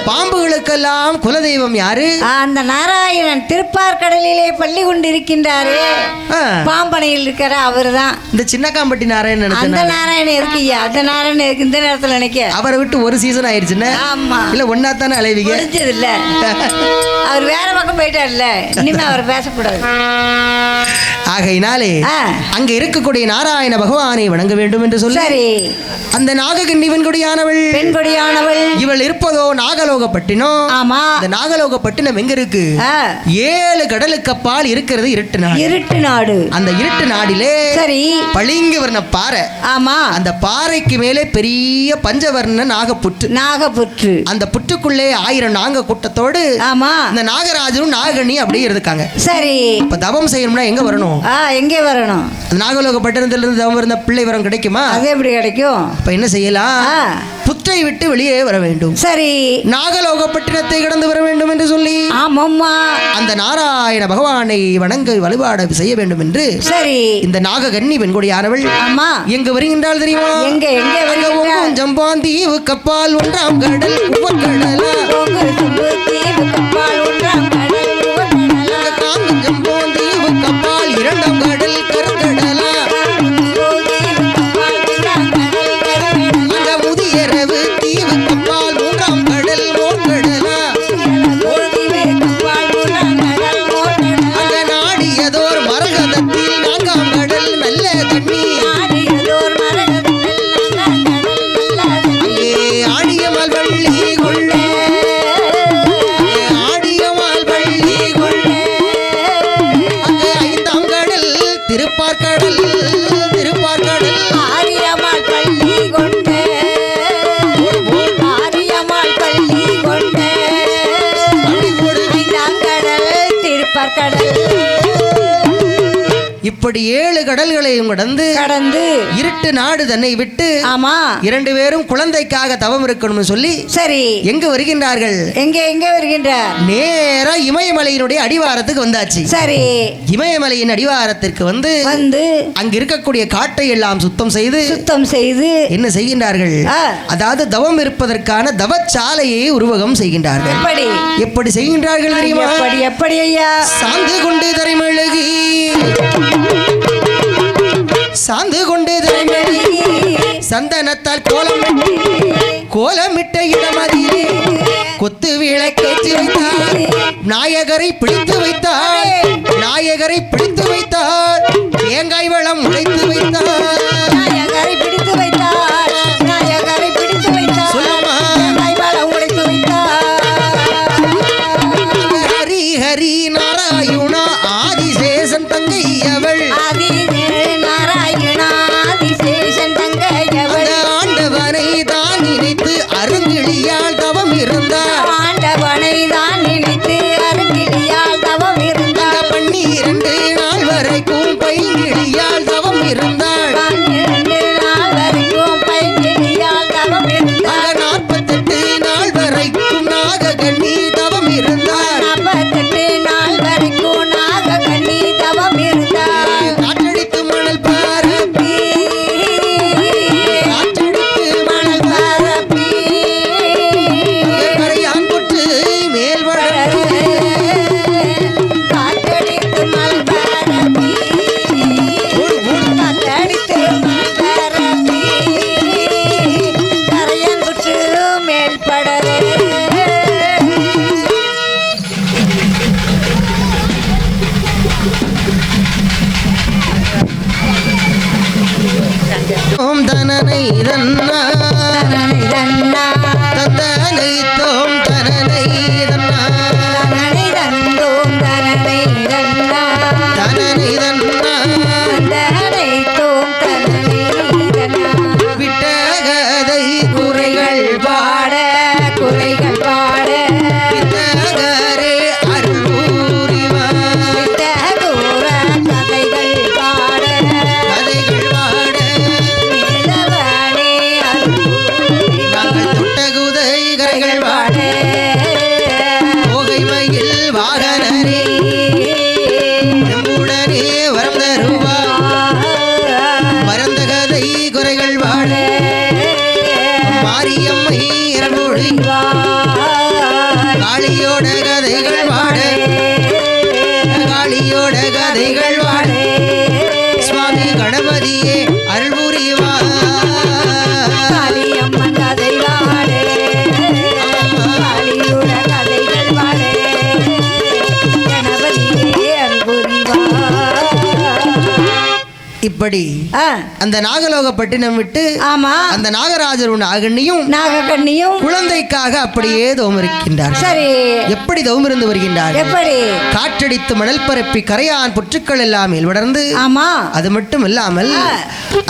Speaker 1: பாம்புகளுக்கெல்லாம் குலதெய்வம் யாரு? அந்த நாராயணன் திருப்பார்கடலிலே பள்ளி கொண்டிருக்கின்றாரு, பாம்பனையில் இருக்கிற அவர் தான் இந்த சின்னக்காம்பட்டி நாராயணன். அந்த நாராயணன் இருக்கு, அந்த நாராயணன் இருக்கு இந்த நேரத்தில் நினைக்க. அவரை விட்டு ஒரு சீசன் ஆயிடுச்சுன்னா இல்ல ஒன்னா தானே அலைவிங்க இல்ல, அவர் வேற பக்கம் போயிட்டார்ல, இனிமே அவர் பேசக்கூடாது. ஆகையினாலே அங்க இருக்கக்கூடிய நாராயண பகவானை வணங்க வேண்டும் என்று சொல்லி அந்த நாககன்னி பெண்கொடியானவள் இவள் இருப்பதோ நாகலோகப்பட்டினம். ஆமா, இந்த நாகலோகப்பட்டினம் எங்க இருக்கு? 7 கடலுக்கு அப்பால் இருக்கிறது இருட்டு நாடு. அந்த இருட்டு நாடிலே சரி பளிங்கு வர்ண பாறை. ஆமா, அந்த பாறைக்கு மேலே பெரிய பஞ்சவர்ண நாகப்புற்று. அந்த புற்றுக்குள்ளே 1000 நாக கூட்டத்தோடு ஆமா இந்த நாகராஜனும் நாககன்னி அப்படியே இருக்காங்க. சரி, இப்ப தவம் செய்யணும்னா எங்க வரணும்? எங்கே வரணும்? நாகலோக பட்டணத்திலிருந்து தவம் இருந்த பிள்ளை வரம் கிடைக்குமா? அது எப்படி கிடைக்கும்? இப்ப என்ன செய்யலாம்? புற்றை விட்டு வெளியே வர வேண்டும். சரி, நாகலோக பட்டினத்தை கடந்து வர வேண்டும் என்று சொல்லி ஆமாம்மா அந்த நாராயண பகவானை வணங்க வழிபாடு செய்ய வேண்டும் என்று சரி இந்த நாககன்னி பெண்கொடியானவள் ஆமா எங்க வருகின்றாள் தெரியுமா? எங்க ஜம்பாந்தீவு கப்பால் 1ஆம் கடல் உவக்கடலா, ஜம்பாந்தீவு கப்பால் 2ஆம் கடல் கருங்கடலா, முதியரவு தீவு கப்பால் 3ஆம் கடல் மோர்கடலா, அங்க நாடியதோர் மரகதத்தில் 4ஆம் கடல் நல்ல தண்ணி, ஆடியமால் வள்ளி கொள்ள, ஆடியமால் வள்ளி கொள்ள, அங்க 5ஆம் கடல் திருப்பார்கடல், ஆரியமால் பள்ளி கொண்ட, ஆரியமால் பள்ளி கொண்ட 5ஆம் கடல் திருப்பார்கடல். இப்படி 7 கடல்களையும் கடந்து இருட்டு நாடு தன்னை விட்டு ஆமா 2 பேரும் குழந்தைக்காக தவம் இருக்கணும்னு சொல்லி சரி எங்க வருகின்றார்கள்? எங்க வருகின்றார்? நேரா இமயமலையினுடைய அடிவாரத்துக்கு வந்தாச்சு. சரி, இமயமலையின் அடிவாரத்திற்கு வந்து அங்க இருக்கக்கூடிய காட்டை எல்லாம் சுத்தம் செய்து என்ன செய்கின்றார்கள்? அதாவது தவம் இருப்பதற்கான தவச்சாலையை உருவகம் செய்கின்றார்கள். எப்படி செய்கின்றார்கள் தெரியுமா? எப்படி ஐயா? சாந்து கொண்டு தரைமெழுகி, சாந்து கொண்டு சந்தனத்தால் கோலமிட்ட இடமதிலே கொத்து விளக்கேற்றி வைத்தார், நாயகரை பிடித்து வைத்தார், தேங்காய் வளம் உடைத்து வைத்தார், நாயகரை பிடித்து வைத்தார், சொல்லுமா ஹரி ஹரி நாராயணா ஆதிசேஷன் தங்கை அவள், ஆண்டவனை தான் இருந்தாள்.
Speaker 2: 12 நாள் வரைக்கும் பைங்கினியால் தவம் இருந்தாள்.
Speaker 1: 48 நாள் வரைக்கும் நாககன்னி தவம் இருந்தாள்.
Speaker 2: 48 நாள் வரைக்கும் நாககன்னி தவம் இருந்தாள்.
Speaker 1: காற்றடித்து மணல் பரப்பி கரையான் புற்று மேல் வளர்ந்து
Speaker 2: காற்றடித்து மணல் பரப்பி காற்றடித்து மணல் பரப்பி கரையான் புற்று மேல் படரே.
Speaker 1: ஓம் தனனை தன்னா
Speaker 2: தனனை தன்னா
Speaker 1: தந்தனை தோம் தனனை தன்னா
Speaker 2: தனனை தந்தோம் தனனை தன்னா
Speaker 1: தனனை தன்னா
Speaker 2: தனனை தோம் தனனை தன்னா.
Speaker 1: விட்டகதை
Speaker 2: குறைகள் பாட குறைகள் பாட
Speaker 1: வித்தகரே அருள்புரிவார்.
Speaker 2: வித்தகூர கதைகள் பாட
Speaker 1: கதைகள் பாட
Speaker 2: மேலவனே அருள்புரிவார்.
Speaker 1: நாங்கள் தொட்டகுதை கரைகள் பாட போகைமையில் வாகனரே நம்முடனே வரம் தருவார். மறந்த கதை குறைகள் பாட மாரியம்மை இரமொழி காளியோட கதைகள் பாட காளியோட கதைகள் பாட சுவாமி கணபதியே அருள்புரிவார்.
Speaker 2: காளியம்மன் கதை பாட காளியோட கதைகள் பாட கணபதியே அருள்புரிவார்.
Speaker 1: இப்படி
Speaker 2: ஆ,
Speaker 1: அந்த நாகலோகப்பட்டினம் விட்டு
Speaker 2: ஆமா
Speaker 1: அந்த நாகராஜரும் நாகண்ணியும்
Speaker 2: நாகக்கண்ணியும்
Speaker 1: குழந்தைக்காக அப்படியே தவம் இருக்கின்றார்.
Speaker 2: சரி
Speaker 1: எப்படி தவம் இருந்து வருகின்றார்?
Speaker 2: எப்படி?
Speaker 1: காற்றடித்து மணல் பரப்பி கரையான் புற்றுக்கள் எல்லாம் மேல்வடர்ந்து
Speaker 2: ஆமா
Speaker 1: அது மட்டும் இல்லாமல்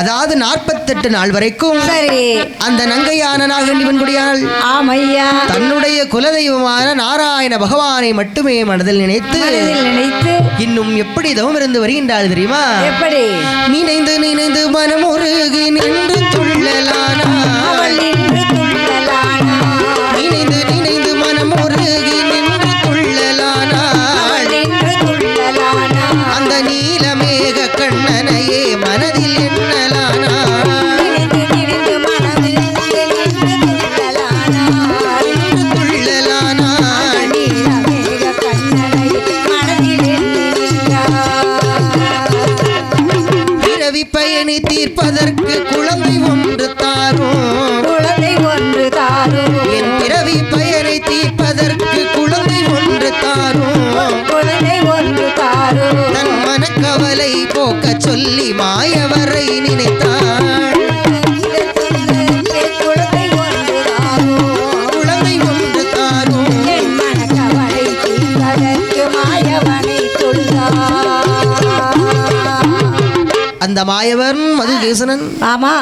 Speaker 1: அதாவது 48 நாள் வரைக்கும்
Speaker 2: சரி
Speaker 1: அந்த நங்கையான நாகண்டி வெண்குடியாள்
Speaker 2: ஆமையா
Speaker 1: தன்னுடைய குலதெய்வமான நாராயண பகவானை மட்டுமே மனதில் நினைத்து
Speaker 2: மனதில் நினைத்து
Speaker 1: இன்னும் எப்படி தவம் இருந்து வருகின்றாள் தெரியுமா?
Speaker 2: எப்படி?
Speaker 1: நினைந்து நினைந்து மனமுருகி நின்று துள்ளலானா
Speaker 2: அவள் நின்று துள்ளலானா
Speaker 1: நினைந்து நினைந்து மனமுருகி நின்று துள்ளலானா
Speaker 2: அவள் நின்று துள்ளலானா
Speaker 1: அந்த நீலமேக கண்ணனையே மனதில் எண்ணலானா
Speaker 2: நினைந்து நினைந்து மனதில் நின்று துள்ளலானா
Speaker 1: துள்ளலானா
Speaker 2: நீலமேக கண்ணனை மனதில் எண்ணினார்.
Speaker 1: பிறவி பயணி தீர்ப்பதற்கு குழந்தை ஒன்று தாரும்.
Speaker 2: குழந்தை ஒன்று தாரும்
Speaker 1: என் பிறவி பயனை தீர்ப்பதற்கு குழந்தை ஒன்று தாரும்.
Speaker 2: குழந்தை ஒன்று தாரும்
Speaker 1: தன் மனக்கவலை போக்க சொல்லி மாயவரை நினைத்தாள்.
Speaker 2: குழந்தை ஒன்று தாரும்
Speaker 1: குழந்தை ஒன்று தாரும்.
Speaker 2: என் மனக்கவலை தீர்ப்பதற்கு மாயவனை சொல்றார்.
Speaker 1: அந்த மாயவன் மதுகேசனன்
Speaker 2: ஆமா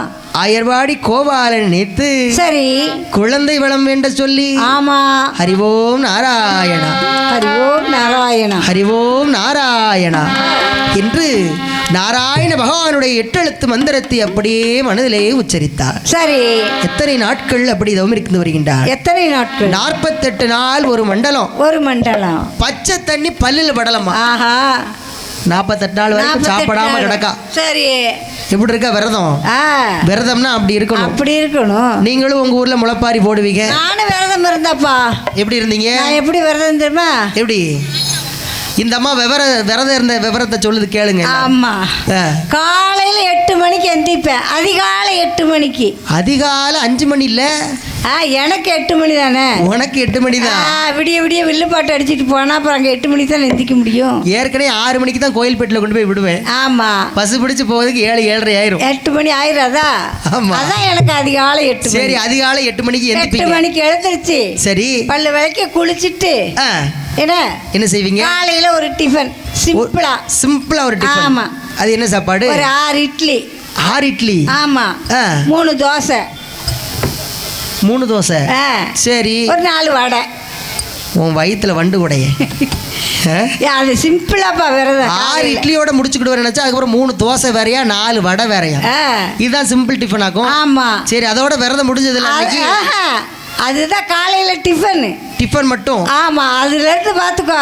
Speaker 1: ஆயர்வாடி கோபாலன் நினைத்து
Speaker 2: சரி
Speaker 1: குழந்தை வளம் வேண்ட சொல்லி
Speaker 2: ஆமா
Speaker 1: ஹரிவோம் நாராயணா
Speaker 2: ஹரி ஓம் நாராயணா
Speaker 1: ஹரிவோம் நாராயணா என்று நாராயண பகவானுடைய 8 எழுத்து மந்திரத்தை அப்படியே மனதிலே உச்சரித்தார்.
Speaker 2: சரி
Speaker 1: எத்தனை நாட்கள் அப்படி தவம் இருந்து வருகின்றார்?
Speaker 2: எத்தனை நாட்கள்?
Speaker 1: 48 நாள் ஒரு மண்டலம்.
Speaker 2: ஒரு மண்டலம்.
Speaker 1: பச்சை தண்ணி பல்லில் படலமா.
Speaker 2: ஆஹா
Speaker 1: 48 நாள் வரைக்கும் சாப்பிடாம கிடக்கா.
Speaker 2: சரி
Speaker 1: எப்படி இருக்க விரதம்? விரதம்னா அப்படி இருக்கணும்.
Speaker 2: அப்படி இருக்கணும்.
Speaker 1: நீங்களும் உங்க ஊர்ல முளைப்பாரி போடுவீங்க.
Speaker 2: நானும் விரதம் இருந்தப்பா.
Speaker 1: எப்படி இருந்தீங்க?
Speaker 2: நான் எப்படி விரதம் தெரியுமா?
Speaker 1: எப்படி? இந்த அம்மா விரதம் இருந்த விவரத்தை சொல்லுது கேளுங்க.
Speaker 2: ஆமா காலையில 8 மணிக்கு எந்திப்பேன். அதிகாலை 8 மணிக்கு.
Speaker 1: அதிகாலை 5 மணி இல்ல?
Speaker 2: எனக்கு 8 மணி தானே.
Speaker 1: உனக்கு 8 மணி தான்.
Speaker 2: விடிய விடிய வில்லுப்பாட்டு அடிச்சிட்டு போனா அப்புறம் அங்கே 8 மணிக்கு தான் எந்திக்க முடியும்.
Speaker 1: ஏற்கனவே 6 மணிக்கு தான் கோயில்பேட்டில் கொண்டு போய் விடுவேன்.
Speaker 2: ஆமா
Speaker 1: பசு பிடிச்சு போவதுக்கு 7:30 ஆயிரும்.
Speaker 2: 8 மணி ஆயிராதா? அதான் எனக்கு அதிகாலை 8
Speaker 1: சரி அதிகாலை 8 மணிக்கு
Speaker 2: 8 மணிக்கு எழுந்திருச்சு சரி பல்லு விளக்கி குளிச்சுட்டு என்ன செய்வீங்க? காலையில ஒரு டிஃபன் சிம்பிளா
Speaker 1: ஒரு டிஃபன்.
Speaker 2: ஆமா
Speaker 1: அது என்ன சாப்பாடு?
Speaker 2: ஒரு 6 இட்லி.
Speaker 1: 6 இட்லி?
Speaker 2: ஆமா 3 தோசை.
Speaker 1: 3 தோசை சரி.
Speaker 2: ஒரு 4 வடை.
Speaker 1: உன் வயிற்றுல வண்டு கூடைய
Speaker 2: அது சிம்பிளாப்பா விரதம்.
Speaker 1: 6 இட்லியோட முடிச்சுக்கிட்டு நினைச்சா அதுக்கப்புறம் 3 தோசை வேறையா 4 வடை வேறையா. இதுதான் சிம்பிள் டிஃபன் ஆகும்.
Speaker 2: ஆமா
Speaker 1: சரி, அதோட விரதம் முடிஞ்சது இல்லை.
Speaker 2: அதுதான் காலையில டிஃபன்
Speaker 1: மட்டும்.
Speaker 2: ஆமா, அதுல இருந்து பாத்துக்கோ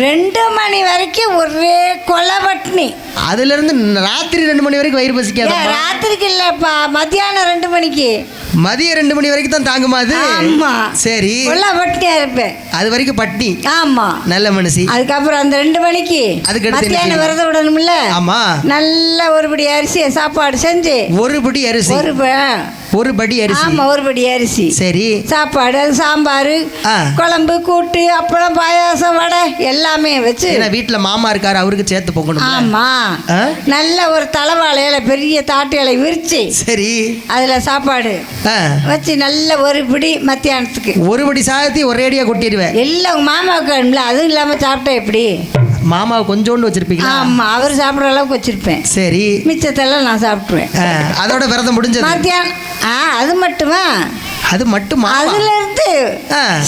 Speaker 2: 2 மணி வரைக்கும் ஒரே கொலை பட்னி.
Speaker 1: அதுல இருந்து ராத்திரி 2 மணி வரைக்கும் வயிறு பசிக்காது.
Speaker 2: ராத்திரிக்கு இல்லப்பா, மத்தியானம் 2 மணிக்கு.
Speaker 1: மதியம் 2 மணி வரைக்கும் தான் தாங்குமா அது?
Speaker 2: ஆமா.
Speaker 1: சரி,
Speaker 2: கொலை பட்னியா இருப்பேன்.
Speaker 1: அது வரைக்கும் பட்னி.
Speaker 2: ஆமா,
Speaker 1: நல்ல மனுஷி.
Speaker 2: அதுக்கப்புறம் அந்த 2 மணிக்கு மத்தியானம் விரதம் விடணும்ல.
Speaker 1: ஆமா,
Speaker 2: நல்ல ஒரு படி அரிசி சாப்பாடு செஞ்சு.
Speaker 1: ஒரு படி அரிசி? ஒரு படி அரிசி.
Speaker 2: ஆமா, ஒரு படி அரிசி.
Speaker 1: சரி,
Speaker 2: சாப்பாடு, சாம்பார், குழம்பு, கூட்டு, அப்பளம், பாயாசம், வடை எல்லாமே வச்சு.
Speaker 1: வீட்டுல மாமா இருக்காரு, அவருக்கு சேர்த்து பொங்கணும்.
Speaker 2: ஆமா, நல்ல ஒரு தலைவாழையில பெரிய தாட்டு இலை விரிச்சு.
Speaker 1: சரி,
Speaker 2: அதுல சாப்பாடு வச்சு நல்ல ஒரு பிடி மத்தியானத்துக்கு
Speaker 1: ஒரு படி சாதத்தை ஒரேடியா கொட்டிடுவேன்.
Speaker 2: எல்லாம் உங்க மாமாவுக்கு வேணும்ல, அதுவும் இல்லாம சாப்பிட்டா எப்படி?
Speaker 1: மாமாவை கொஞ்சோண்டு வச்சிருப்பீங்க?
Speaker 2: ஆமா, அவர் சாப்பிட்ற அளவுக்கு வச்சிருப்பேன்.
Speaker 1: சரி,
Speaker 2: மிச்சத்தெல்லாம் நான் சாப்பிட்டுருவேன்.
Speaker 1: அதோட விரதம் முடிஞ்சது
Speaker 2: மத்தியானம். அது மட்டுமா?
Speaker 1: அது மட்டுமா?
Speaker 2: அதுல இருந்து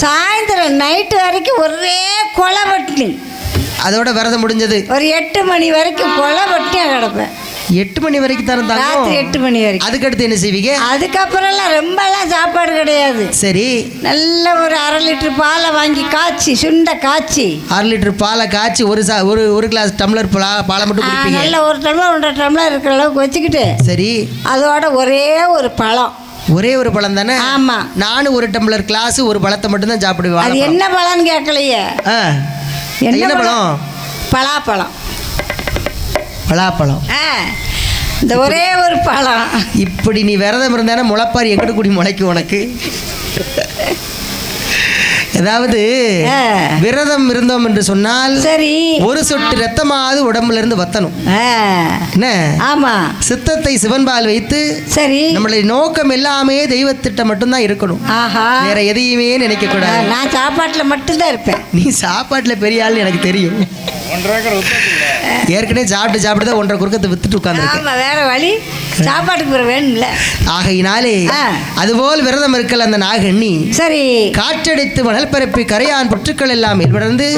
Speaker 2: சாயந்தரம் நைட்டு வரைக்கும் ஒரே கொலை பட்டினி.
Speaker 1: அதோட விரதம் முடிஞ்சது.
Speaker 2: ஒரு 8 மணி வரைக்கும் கொலை பட்டினியா கிடப்பேன்.
Speaker 1: 8 மணி வரைக்கும் தரந்தாங்க.
Speaker 2: ராத்திரி 8 மணி வரைக்கும்.
Speaker 1: அதுக்கடுத்து என்ன செய்வீங்க?
Speaker 2: அதுக்கப்புறம்லாம் ரொம்பலாம் சாப்பாடு கிடையாது.
Speaker 1: சரி,
Speaker 2: நல்ல ஒரு 1/2 லிட்டர் பாலை வாங்கி காய்ச்சி, சுண்ட காய்ச்சி.
Speaker 1: 1/2 லிட்டர் பாலை காய்ச்சி ஒரு கிளாஸ் டம்ளர் பாலை மட்டும் குடிப்பீங்க.
Speaker 2: நல்ல ஒரு டம்ளர் 1.5 டம்ளர் இருக்கிற அளவுக்கு வச்சுக்கிட்டு.
Speaker 1: சரி,
Speaker 2: அதோட ஒரே ஒரு பழம்.
Speaker 1: ஒரே ஒரு பழம் தானே?
Speaker 2: ஆமா,
Speaker 1: நானும் ஒரு டம்ளர் கிளாஸ் ஒரு பழத்தை மட்டும் தான் சாப்பிடுவேன்.
Speaker 2: அது என்ன பழம்னு கேட்கலையே.
Speaker 1: என்ன பழம்?
Speaker 2: பலாப்பழம்.
Speaker 1: பலாப்பழம்.
Speaker 2: இந்த ஒரே ஒரு பழம்.
Speaker 1: இப்படி நீ விரதம் இருந்தானே முளைப்பாரி எங்கிட்ட கூடி முளைக்கும் உனக்கு. ஏதாவது விரதம் இருந்தோம் என்று சொன்னால் சரி, ஒரு சொட்டு ரத்தமாவது உடம்புல இருந்து வத்தணும். என்ன? ஆமா, சித்தத்தை சிவன்பால் வைத்து சரி, நம்மளுடைய நோக்கம் எல்லாமே தெய்வத்திட்ட மட்டும்தான் இருக்கணும். வேற எதையுமே நினைக்க கூடாது.
Speaker 2: நான் சாப்பாட்டுல மட்டும்தான் இருப்பேன்.
Speaker 1: நீ சாப்பாட்டுல பெரிய ஆள் எனக்கு தெரியும். ஏற்கனவே சாப்பிட்டு தான் 1.5 குறுக்கத்தை வித்துட்டு உட்கார்ந்து.
Speaker 2: வேற வழி, சாப்பாட்டுக்கு வேணும்ல.
Speaker 1: ஆகையினாலே அதுபோல் விரதம் இருக்கல அந்த நாகண்ணி. சரி, காற்றடித்து மணல் பரப்பி கரையான் புற்றுக்கள் எல்லாம் மேல்படர்ந்து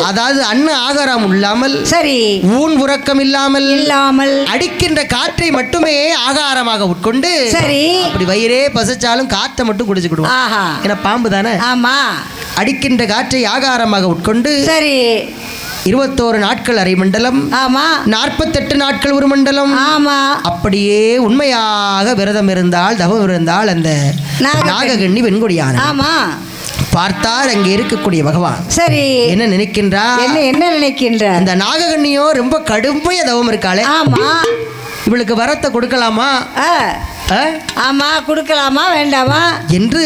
Speaker 1: அதாவது ஆகாரம் இல்லாமல் சரி, ஊன் உறக்கம் இல்லாமல் அடிக்கின்ற காற்றை மட்டுமே ஆகாரமாக உட்கொண்டு சரி, அப்படி வயிறே பசிச்சாலும் காற்றை மட்டும் குடிச்சுக்கிடுவோம். ஏன்னா பாம்பு தானே. ஆமா, அடிக்கின்ற காற்றை ஆகாரமாக உட்கொண்டு சரி, 21 நாட்கள் அரை மண்டலம். ஆமா, 48 நாட்கள் ஒரு மண்டலம். ஆமா, அப்படியே உண்மையாக விரதம் இருந்தால் தவம் இருந்தால் அந்த நாககண்ணி வெண்கொடியான. ஆமா, பார்த்தார் அங்கே இருக்கக்கூடிய பகவான். சரி, என்ன நினைக்கின்றார்? என்ன நினைக்கின்றார்? அந்த நாககண்ணியோ ரொம்ப கடுமையா தவம் இருக்காளே. ஆமா, இவளுக்கு வரத்தை கொடுக்கலாமா? ஆமா, கொடுக்கலாமா வேண்டாமா என்று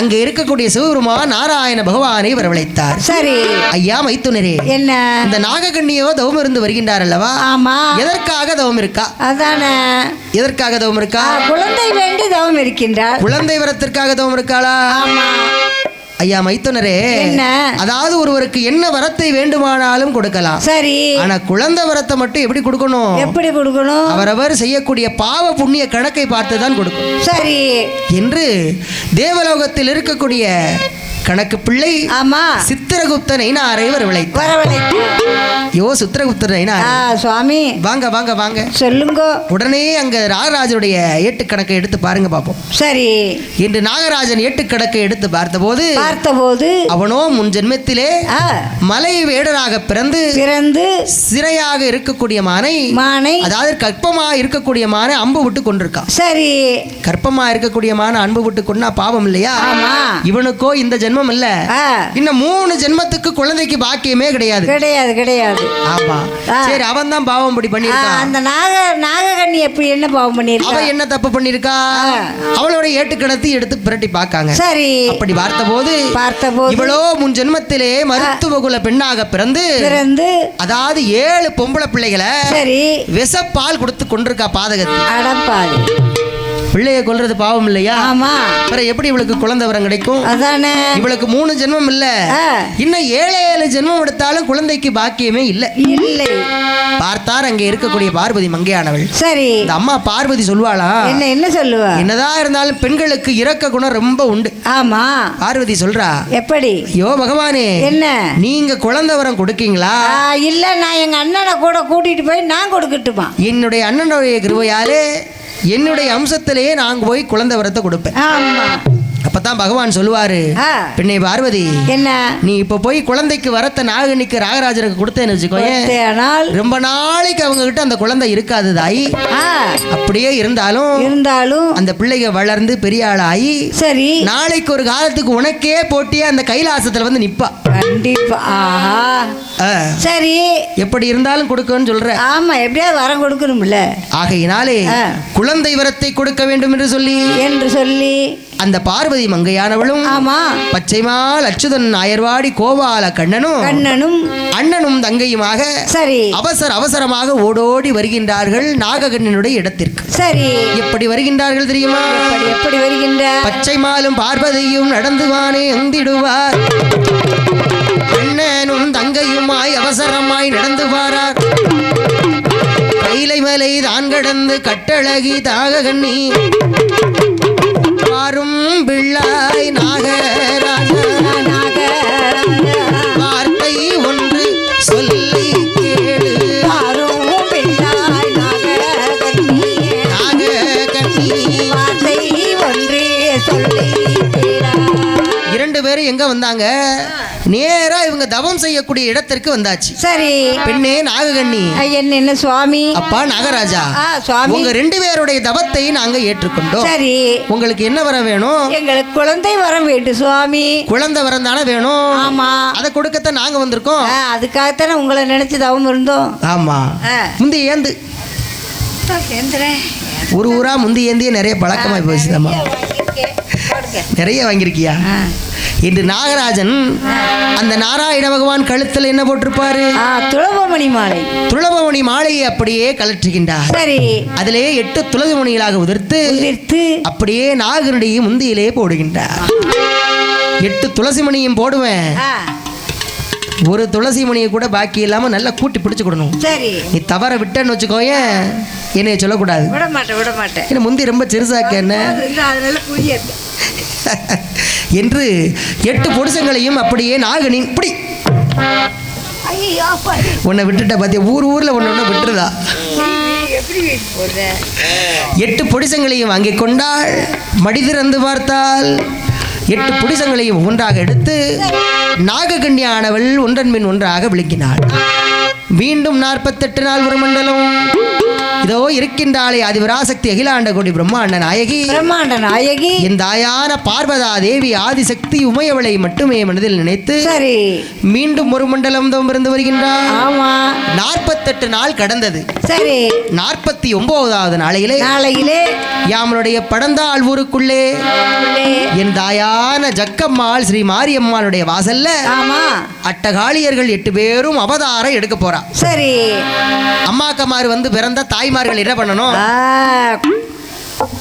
Speaker 1: அங்க இருக்கக்கூடிய சிவபெருமான் நாராயண பகவானை வரவழைத்தார். சரி, ஐயா மைத்துனரே, என்ன இந்த நாககண்ணியோ தவம் இருந்து வருகின்றார் அல்லவா? ஆமா, எதற்காக தவம் இருக்கா? அதானே, எதற்காக தவம் இருக்கா? குழந்தை வேண்டி தவம் இருக்கின்றார். குழந்தை வரத்திற்காக தவம் இருக்காளா? ஆமா. ஐயா மைத்துனரே, அதாவது ஒருவருக்கு என்ன வரத்தை வேண்டுமானாலும் கொடுக்கலாம். சரி, ஆனா குழந்தை வரத்தை மட்டும் எப்படி கொடுக்கணும்? எப்படி கொடுக்கணும்? அவரவர் செய்யக்கூடிய பாவ புண்ணிய கணக்கை பார்த்துதான் கொடுக்கணும். சரி என்று தேவலோகத்தில் இருக்கக்கூடிய கணக்கு பிள்ளை ஆமா சித்திரகுப்த நைனாரை வரவழைத்தார். யோ சித்திரகுப்த நைனார் சுவாமி, வாங்க வாங்க வாங்க சொல்லுங்க. உடனே அங்க நாகராஜனுடைய ஏட்டுக்கணக்கை எடுத்து பாருங்க பாப்போம். சரி, இன்று நாகராஜன் ஏட்டுக்கணக்கை எடுத்து பார்த்தபோது அவனோ முன் ஜென்மத்திலே மலை வேடனாக பிறந்து சிறையாக இருக்கக்கூடிய மானை அதாவது கற்பமா இருக்கக்கூடிய மானை அம்பு விட்டு கொண்டிருக்கான். சரி, கற்பமா இருக்கக்கூடிய மானை அன்பு விட்டு கொண்டா பாவம் இல்லையா? இவனுக்கோ இந்த ஜென்மம் இல்ல, இன்னும் 3 ஜென்மத்துக்கு குழந்தைக்கு பாக்கியமே கிடையாது. கிடையாது கிடையாது. ஆமா, சரி, அவன் தான் பாவம் இப்படி பண்ணிருக்கான். அந்த நாககண்ணி எப்படி என்ன பாவம் பண்ணிருக்கா? அவ என்ன தப்பு பண்ணிருக்கா? அவளோட ஏட்டுக்கணத்தை எடுத்து பிரட்டி பார்க்காங்க. சரி, அப்படி பார்த்தபோது இவளோ முன் ஜென்மத்திலே மருத்துவ குல பெண்ணாக பிறந்து அதாவது 7 பொம்பளை பிள்ளைகளை சரி விஷப்பால் கொடுத்து கொண்டிருக்கா. பாதகத்தை பிள்ளைய கொல்றது பாவம் இல்லையா?
Speaker 2: ஆமா.
Speaker 1: அப்புறம் எப்படி இவளுக்கு குழந்தை வரம் கிடைக்கும்?
Speaker 2: அதானே.
Speaker 1: இவளுக்கு 3 ஜென்மம் இல்ல, இன்னும் 7 ஜென்மம் எடுத்தாலும் குழந்தைக்கு பாக்கியமே இல்லை. இல்லை. பார்த்தார் அங்கே இருக்கக்கூடிய பார்வதி மங்கையானவள். சரி. இந்த அம்மா பார்வதி சொல்வாளா? என்ன சொல்லுவா? என்னதான் இருந்தாலும் பெண்களுக்கு இரக்க குணம் ரொம்ப உண்டு. ஆமா. பார்வதி சொல்றா, எப்படி? ஐயோ பகவானே, என்ன நீங்க குழந்தை வரம் கொடுக்கீங்களா? இல்ல, நான் எங்க அண்ணனை கூட கூட்டிட்டு போய் நான் கொடுக்கட்டுமா? என்னுடைய அண்ணனுடைய கிருபையாலே என்னுடைய அம்சத்திலேயே நாங்க போய் குழந்தை வரத்தை கொடுப்பேன். அப்பதான் பகவான் சொல்லுவாரு, பெண்ணே பார்வதி, என்ன நீ இப்ப போய் குழந்தைக்கு வரத்த நாகனிக்கு ராகராஜருக்கு கொடுத்தேன்னு வச்சுக்கோயேன், ரொம்ப நாளைக்கு அவங்க கிட்ட அந்த குழந்தை இருக்காது தாயி. அப்படியே இருந்தாலும் அந்த பிள்ளைங்க வளர்ந்து பெரிய ஆளாயி, சரி, நாளைக்கு ஒரு காலத்துக்கு உனக்கே போட்டியே அந்த கைலாசத்துல வந்து நிப்பா. கண்டிப்பா. சரி, எப்படி இருந்தாலும் கொடுக்கணும்னு சொல்ற. ஆமா, எப்படியாவது வரம் கொடுக்கணும்ல. ஆகையினாலே குழந்தை வரத்தை கொடுக்க வேண்டும் என்று சொல்லி அந்த பார்வதி மங்கையானவளும், ஆமா, பச்சைமால் அச்சுதன் நாயர்வாடி கோபால கண்ணனும் அண்ணனும் தங்கையுமாக, சரி, அவசரமாக ஓடோடி வருகின்றார்கள் நாககண்ணினுடைய இடத்திற்கு. சரி, எப்படி வருகின்றார்கள் தெரியுமா? எப்படி வருகின்றார்? பச்சைமாலும் பார்வதியும் நடந்துவானே அந்திடுவார், அண்ணனும் தங்கையுமாய் அவசரமாய் நடந்து வாரார். கைலை மலை தான் கடந்து கட்டழகி தாககண்ணி வாரும் பிள்ளாய் நாகராஜா, வார்த்தை ஒன்று சொல்லி கேளு, வாரும் பிள்ளாய் நாககண்ணி, வார்த்தை ஒன்று சொல்லி. 2 பேரும் எங்க வந்தாங்க? நேரா இவங்க தவம் செய்யக்கூடிய இடத்திற்கு வந்தாச்சு. சரி, பெண்ணே நாககண்ணி, என்ன சுவாமி? அப்பா நாகராஜா, சுவாமி, உங்க 2 பேருடைய தவத்தை நாங்க ஏற்றுக்கொண்டோம். சரி, உங்களுக்கு என்ன வரம் வேணும்? எங்களுக்கு குழந்தை வரம் வேண்டும் சுவாமி. குழந்தை வரம் தானே வேணும்? ஆமா, அதை கொடுக்கத்தான் நாங்க வந்திருக்கோம். அதுக்காகத்தானே உங்களை நினைச்சு தவம் இருந்தோம். ஆமா, முந்தி ஏந்து ஒரு ஊரா முந்தி ஏந்திய நிறைய பழக்கமாய் போச்சுதாம்மா. நிறைய வாங்கியிருக்கியா? இன்று நாகராஜன் அந்த நாராயண பகவான் கழுத்தில் என்ன போட்டிருப்பாரு? துளபமணி மாலையை அப்படியே கலற்றுகின்றார். சரி, அதிலே 8 துளசி மணிகளாக உதிர்த்து அப்படியே நாகனுடைய முந்தியிலே போடுகின்றார். 8 துளசி மணியும் போடுவேன், ஒரு துளசி மணியை கூட பாக்கி இல்லாம நல்லா கூட்டி பிடிச்சு கொடுக்கணும். சரி, நீ தவற விட்டன்னு வச்சுக்கோய, என்னைய சொல்லக்கூடாது. விட மாட்டேன். என்ன முந்தி ரொம்ப சிறுசாக்க என்ன என்று 8 பொடிசங்களையும் அப்படியே நாகனின் பிடி உன்னை விட்டுட்ட பாத்தியா, ஊர்ல ஒன்னு விட்டுருதா. 8 பொடிசங்களையும் வாங்கி கொண்டாள். மடி திறந்து பார்த்தால் 8 பொடிசங்களையும் ஒன்றாக எடுத்து நாககன்யானவள் ஒன்றன் பின் ஒன்றாக விளங்கினாள். மீண்டும் 48 நாள் ஒரு மண்டலம் இதோ இருக்கின்றாளே ஆதிவராசக்தி அகிலாண்ட கோடி பிரம்மாண்ட நாயகி என் தாயான பார்வதா தேவி ஆதிசக்தி உமையவளை மட்டுமே மனதில் நினைத்து, சரி, மீண்டும் ஒரு மண்டலம் தவம் இருந்து வருகின்றார். ஆமா, 48 நாள் கடந்தது. சரி, 49வது நாளையிலே யாமனுடைய படந்தாள் ஊருக்குள்ளே என் தாயான ஜக்கம்மாள் ஸ்ரீ மாரியம்மாளுடைய வாசல்ல, ஆமா, அட்டகாளியர்கள் 8 பேரும் அவதாரம் எடுக்க போறா. சரி, அம்மாக்கமார் வந்து பிறந்த தாய்மார்கள் என்ன பண்ணணும்?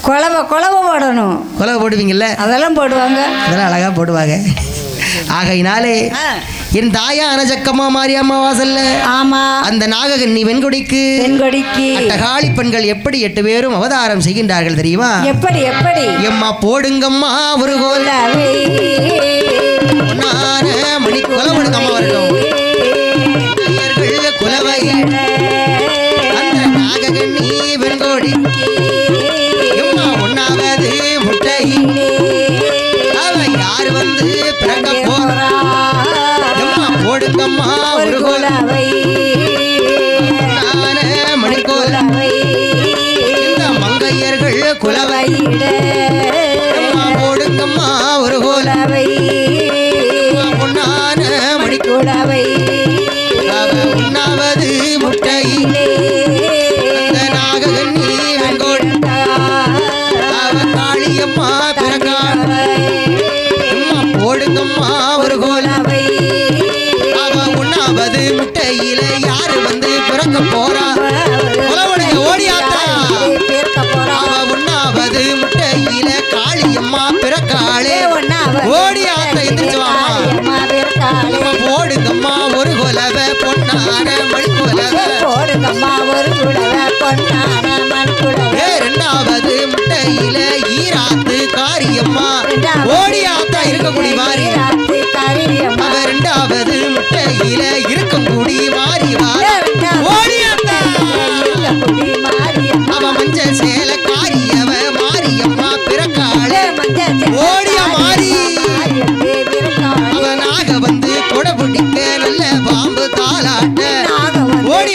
Speaker 1: கொலவை போடணும். கொலவை போடுவீங்கல்ல? அதெல்லாம் போடுவாங்க, அதெல்லாம் அழகா போடுவாங்க. ஆகையினாலே என் தாயான ஜக்கம்மா மாரியம்மா வாசல்ல, ஆமா, அந்த நாககன்னி வெண்கொடிக்கு அட்டகாளி பெண்கள் எப்படி 8 பேரும் அவதாரம் செய்கின்றார்கள் தெரியுமா? எப்படி எம்மா போடுங்கம்மா ஒரு கோலவை மணி கொலை போடுங்கம்மா வரட்டும். குலவை அந்த நாககன்னி வெண்கொடி எம்மா 1வது முட்டை அவ யார் வந்து பிறக்க போறா? எம்மா போடுங்கம்மா ஒரு கோலவை மணிக்கோலவை இந்த மங்கையர்கள் குலவை எம்மா போடுங்கம்மா ஒரு கோலவை பொன்னான மணிக்கோலவை 1வது முட்டை நாககன்னி வெண்கோடி அவ காளியம்மா பிறக்காள். போடுங்கம்மா ஒரு கோலவை அவ 1வது முட்டை பிறக்காளே ஓடி ஆத்த எந்திரிச்சு வாமா போடுங்கம்மா ஒரு கொலவ பொன்னான மண் கொலவ
Speaker 2: போடுங்கம்மா ஒரு குலவ பொன்னான மண் குலவ
Speaker 1: ரெண்டாவது முட்டையில ஈராத்து காரியம்மா ஓடி ஆத்தா இருக்கக்கூடிய மாறி அவ ரெண்டாவது முட்டையில இருக்கக்கூடிய மாறி ஓடி ஆத்தா அவ மஞ்ச சேல காரியவ மாரியம்மா பிறக்காளே ஓடிய மாறி அவனாக வந்து கொடை பிடிக்க நல்ல பாம்பு தாளாட்ட ஓடி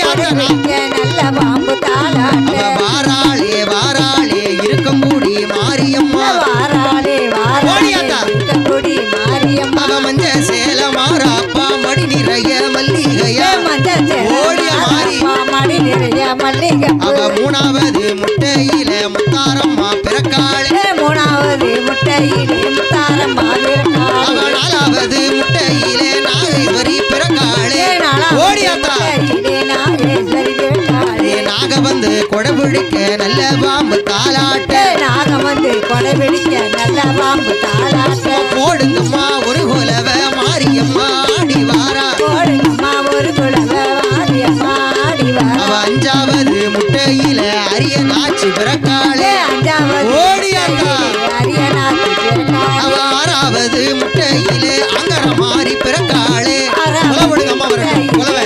Speaker 2: நல்ல பாம்பு தாளாட்ட
Speaker 1: வாராளே வாராளே இருக்கும் கூடி மாரியம்மா
Speaker 2: வாராளே வாராளே மாரியம்மா
Speaker 1: அவ மஞ்ச சேல மாறாப்பா மடி நிறைய மல்லிகைய ஓடிய மாறி
Speaker 2: மடி நிறைய மல்லிகை
Speaker 1: அவ மூணாவது முட்டையில முத்தாரம்மா பிறக்காளே
Speaker 2: மூணாவது முட்டையிலே முத்தாரம்மா பிறக்காளே
Speaker 1: அவ நாலாவது முட்டையில நாகேஸ்வரி பிறக்காளே ஓடியாத்தா
Speaker 2: நாகேஸ்வரி பிறக்காளே
Speaker 1: நாக வந்து கொடை பிடிக்க நல்ல பாம்பு தாளாட்ட
Speaker 2: நாக வந்து கொடை பிடிக்க நல்ல பாம்பு தாளாட்ட
Speaker 1: போடுங்கம்மா ஒரு கொலவ மாரியம்மா ஆடி வாரா
Speaker 2: போடுங்கம்மா ஒரு குலவ மாரியம்மா ஆடி வாரா
Speaker 1: அவ அஞ்சாவது முட்டையில அரிய நாச்சி பிறக்காளே
Speaker 2: அஞ்சாவது
Speaker 1: ஓடியாத்தா
Speaker 2: அரியநாத்து பிறக்காளே
Speaker 1: அவ ஆறாவது முட்டையில அங்கர மாறி பிறக்காளே போடுங்கம்மா கொலவ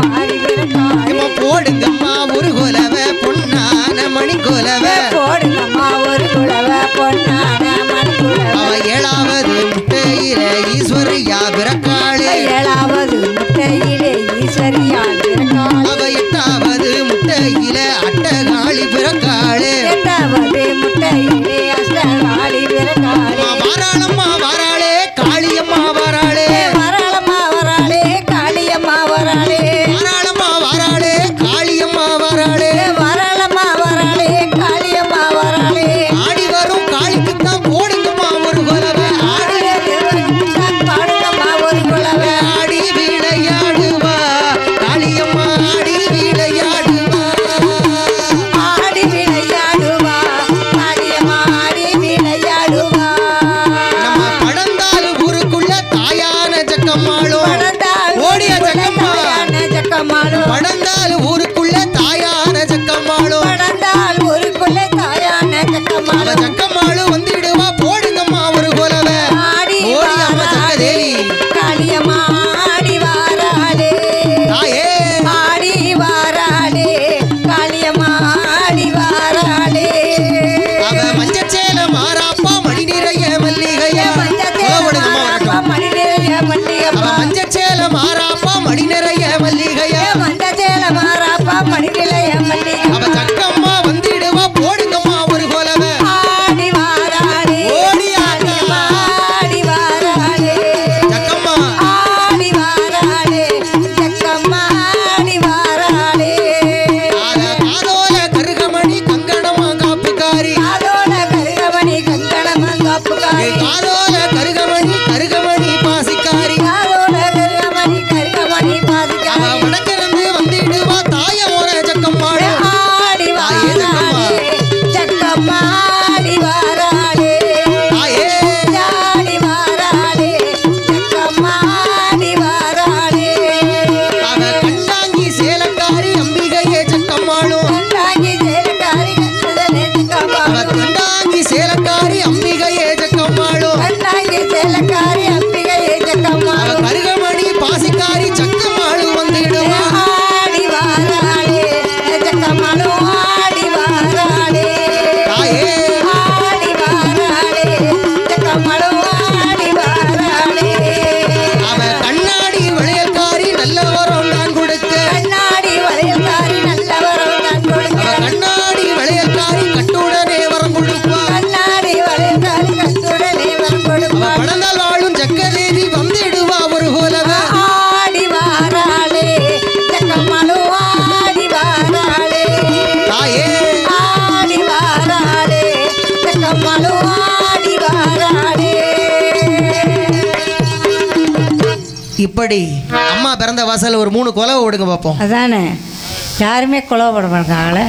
Speaker 2: மாறி பிறக்காளே
Speaker 1: போடுங்கம்மா ஒரு கொலவ பொன்னான மணி கொலவ
Speaker 2: போடுங்கம்மா ஒரு குலவ பொன்னான மண் குலவ
Speaker 1: அவ ஏழாவது முட்டையில ஈஸ்வரியா பிறக்காளே
Speaker 2: ஏழாவது முட்டையிலே ஈஸ்வரியால் பிறக்காளே
Speaker 1: அவ எட்டாவது முட்டையில அட்டகாளி பிறக்காளே
Speaker 2: எட்டாவது முட்டையிலே அஷ்டகாளி பிறக்காளே
Speaker 1: வாராளம்மா வாராளே காளியம்மா வாராளே
Speaker 2: வராளம்மா வராளே காளியம்மா வராளே
Speaker 1: வாராளம்மா வாராளே காளியம்மா வாராளே
Speaker 2: வராளம்மா வராளே காளியம்மா வராளே
Speaker 1: ஆடி வரும் காளிக்குத்தான் போடுங்கம்மா ஒரு கொலவ ஆடி
Speaker 2: பாடுங்கம்மா ஒரு குலவ
Speaker 1: ஆடி விளையாடுவா காளியம்மா ஆடி விளையாடுவா
Speaker 2: ஆடி விளையாடுவா காளியம்மா ஆடி விளையாடுவா
Speaker 1: நம்ம படந்தால் ஊருக்குள்ள தாயான ஜக்கம்மாளும் ஓடிய ஜக்கம்மா
Speaker 2: ஜக்கம்மாளும்
Speaker 1: படந்தால் ஊருக்குள்ள தாயான ஜக்கம்மாளும்
Speaker 2: படந்தால் ஊருக்குள்ள தாயான
Speaker 1: அவ
Speaker 2: ஜக்கம்மாளும்
Speaker 1: ஜக்கம்மாளும் வந்துடுவா போடுங்கம்மா ஒரு கொலவ
Speaker 2: ஆடி
Speaker 1: ஓடி அம்மா ஜக்கதேவி
Speaker 2: காளியம்மா ஆடி வாராளே
Speaker 1: தாயே
Speaker 2: ஆடி வாராளே காளியம்மா ஆடி வாராளே
Speaker 1: அவ மஞ்சச்சேல மாறாப்பா மணி நிறைய மல்லிகைய போடுங்கம்மா வரட்டும்
Speaker 2: மணி நிறைய மல்லிகைப்பா
Speaker 1: அவ மஞ்சச்சேல மாறாப்பா மணி நிறைய மல்லிகைய
Speaker 2: மஞ்சள் மாறாப்பா மணி நிறைய மல்லிகை
Speaker 1: அவ ஜக்கம்மா வந்துடுவா போடுங்கம்மா ஒரு கொலவ
Speaker 2: ஆடி வாராளே
Speaker 1: ஓடி
Speaker 2: காளியம்மா ஆடி வாராளே
Speaker 1: ஜக்கம்மா
Speaker 2: ஆடி வாராளே ஜக்கம்மா ஆடி வாராளே
Speaker 1: காதோல கருகமணி கங்கணமா காப்புக்காரி
Speaker 2: அதோட கருகமணி கங்கணமா காப்புக்காரி
Speaker 1: காதோல கருகமணி பாசிக்காரி
Speaker 2: அதோட கருகமணி
Speaker 1: அவ
Speaker 2: பாதுகாரி
Speaker 1: வடக்கிருந்து வந்துடுவா தாய ஒரு ஜக்கம்மாடு
Speaker 2: ஆடி வாராளே ஜக்கம்மா ஆடி வாராளே
Speaker 1: தாயே
Speaker 2: ஆடி வாராளே ஜக்கம்மா ஆடி வாராளே
Speaker 1: அவ கண்ணாங்கி சேலக்காரி அம்பிகையே ஜக்கம்மாளும்
Speaker 2: கண்டாங்கி சேலக்காரி கண்டுதலே ஜக்கம்மா
Speaker 1: அவ கண்டாங்கி சேலக்காரி அம்பிகையே ஜக்கம்மாளும்
Speaker 2: கண்டாங்கி சேலக்காரி அம்பிகையே ஜக்கம்மா
Speaker 1: அவ கருகமணி பாசிக்காரி ஜக்கம்மாளும் வந்துடுவா
Speaker 2: ஆடி வாராளே ஜக்கம்மாளு ஆடி வாராளே
Speaker 1: தாயே
Speaker 2: ஆடி வாராளே ஜக்கம்மாளு ஆடி வாராளே
Speaker 1: அவ கண்ணாடி விளையல்காரி நல்ல வரம் நான் கொடுக்க
Speaker 2: கண்ணாடி வளையல்காரி நல்லவரும் நான்
Speaker 1: அவ
Speaker 2: கொடுக்க
Speaker 1: கண்ணாடி விளையல்காரி கட்டுடனே வரம் கொடுப்பா
Speaker 2: கண்ணாடி வளையல்காரி கட்டுடனே வரம்
Speaker 1: அவ
Speaker 2: கொடுப்பா
Speaker 1: படந்தால் வாழும் ஜக்கதேவி வந்துடுவா ஒரு கொலவ
Speaker 2: ஆடி வாராளே ஜக்கம்மாளு ஆடி வாராளே
Speaker 1: தாயே
Speaker 2: ஆடி வாராளே ஜக்கம்மாளு ஆடி வாராளே
Speaker 1: இப்படி அம்மா பிறந்த வாசல் ஒரு 3 கொலவை ஓடுங்க பார்ப்போம்
Speaker 2: அதானே யாருமே குழவப்பட மாட்டாங்களே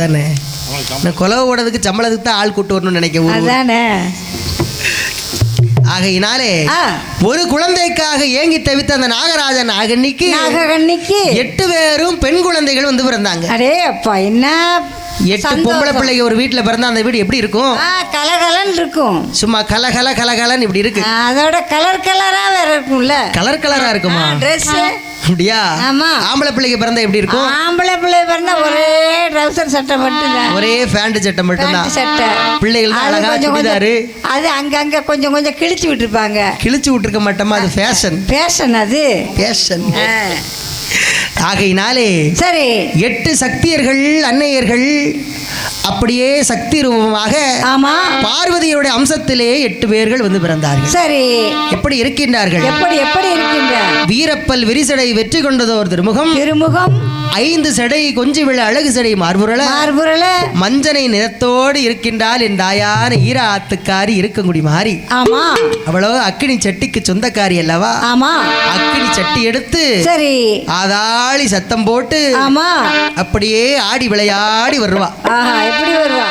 Speaker 1: அதானே நான் கொலவை ஓடுறதுக்கு சம்பளத்துக்கு தான் ஆள் கூட்டு வரணும்னு நினைக்கிறேன்.
Speaker 2: அதானே.
Speaker 1: ஆகையினாலே ஒரு குழந்தைக்காக ஏங்கி தவித்த அந்த நாகராஜன் நாகன்னிக்கு 8 பேரும் பெண் குழந்தைகள் வந்து பிறந்தாங்க.
Speaker 2: அடே அப்பா, என்ன
Speaker 1: 8 பொம்பளை பிள்ளைங்க ஒரு வீட்டுல பிறந்தா அந்த வீடு எப்படி இருக்கும்?
Speaker 2: கலகலன்னு இருக்கும்.
Speaker 1: சும்மா கலகலன்னு இப்படி இருக்கு.
Speaker 2: அதோட கலர் கலரா வேற இருக்கும்ல.
Speaker 1: கலரா இருக்குமா
Speaker 2: ட்ரெஸ்?
Speaker 1: அப்படியா? ஆம்பளை பிள்ளைக்கு பிறந்தா எப்படி இருக்கும்?
Speaker 2: ஆம்பளை பிள்ளை பிறந்தா ஒரே ட்ரவுசர் சட்டை மட்டும் தான், ஒரே
Speaker 1: பேண்ட் சட்டை மட்டும் தான்
Speaker 2: சட்டை.
Speaker 1: பிள்ளைகள் அழகா சுடிதாரு,
Speaker 2: அது அங்கங்க கொஞ்சம் கிழிச்சு விட்டுருப்பாங்க.
Speaker 1: கிழிச்சு விட்டுருக்க மாட்டோமா, அது ஃபேஷன் அது ஃபேஷன். ஆகையினாலே சரி 8 சக்தியர்கள் அன்னையர்கள் அப்படியே சக்தி ரூபமாக பார்வதியுடைய அம்சத்திலே 8 பேர்கள் வந்து பிறந்தார்கள். சரி, எப்படி இருக்கின்றார்கள்? எப்படி இருக்கின்றார்? வீரப்பல் விரிசடை வெற்றி கொண்டதோர் திருமுகம் 5 சடை கொஞ்சி விழ அழகு சடை மார்புரள மஞ்சனை நிறத்தோடு இருக்கின்றாள் என் தாயான ஈர ஆத்துக்காரி இருக்கங்குடி மாறி. ஆமா, அவ்வளவு அக்கினி சட்டிக்கு சொந்தக்காரி அல்லவா? ஆமா, அக்கினி சட்டி எடுத்து சரி ஆதாளி சத்தம் போட்டு ஆமா அப்படியே ஆடி விளையாடி வருவா. எப்படி வருவா?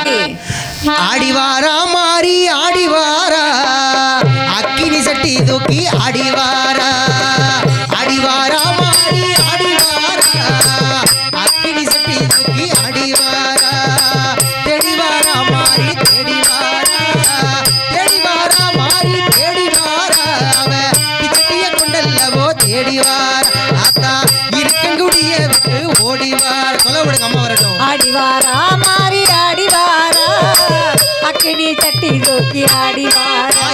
Speaker 1: ஆடிவாரா மாறி ஆடிவாரா, அக்கினி சட்டி தூக்கி ஆடிவாரா. ஆடிவாரா மாறி ஆடிவாரா, அக்கினி சட்டி தூக்கி ஆடிவாரா. தேடிவாரா மாறி தேடிவாரா, தேடிவாரா மாறி தேடிவாரா. அவ சட்டிய கொண்டல்லவோ தேடிவாரா. ஆத்தா இருக்கங்குடிய விட்டு ஓடிவார். சொல்ல விடுங்க, அம்மா வரட்டும். ஆடிவாரா மாறி ஆடிவாரா, அக்கினி சட்டி தூக்கி ஆடிவாரா.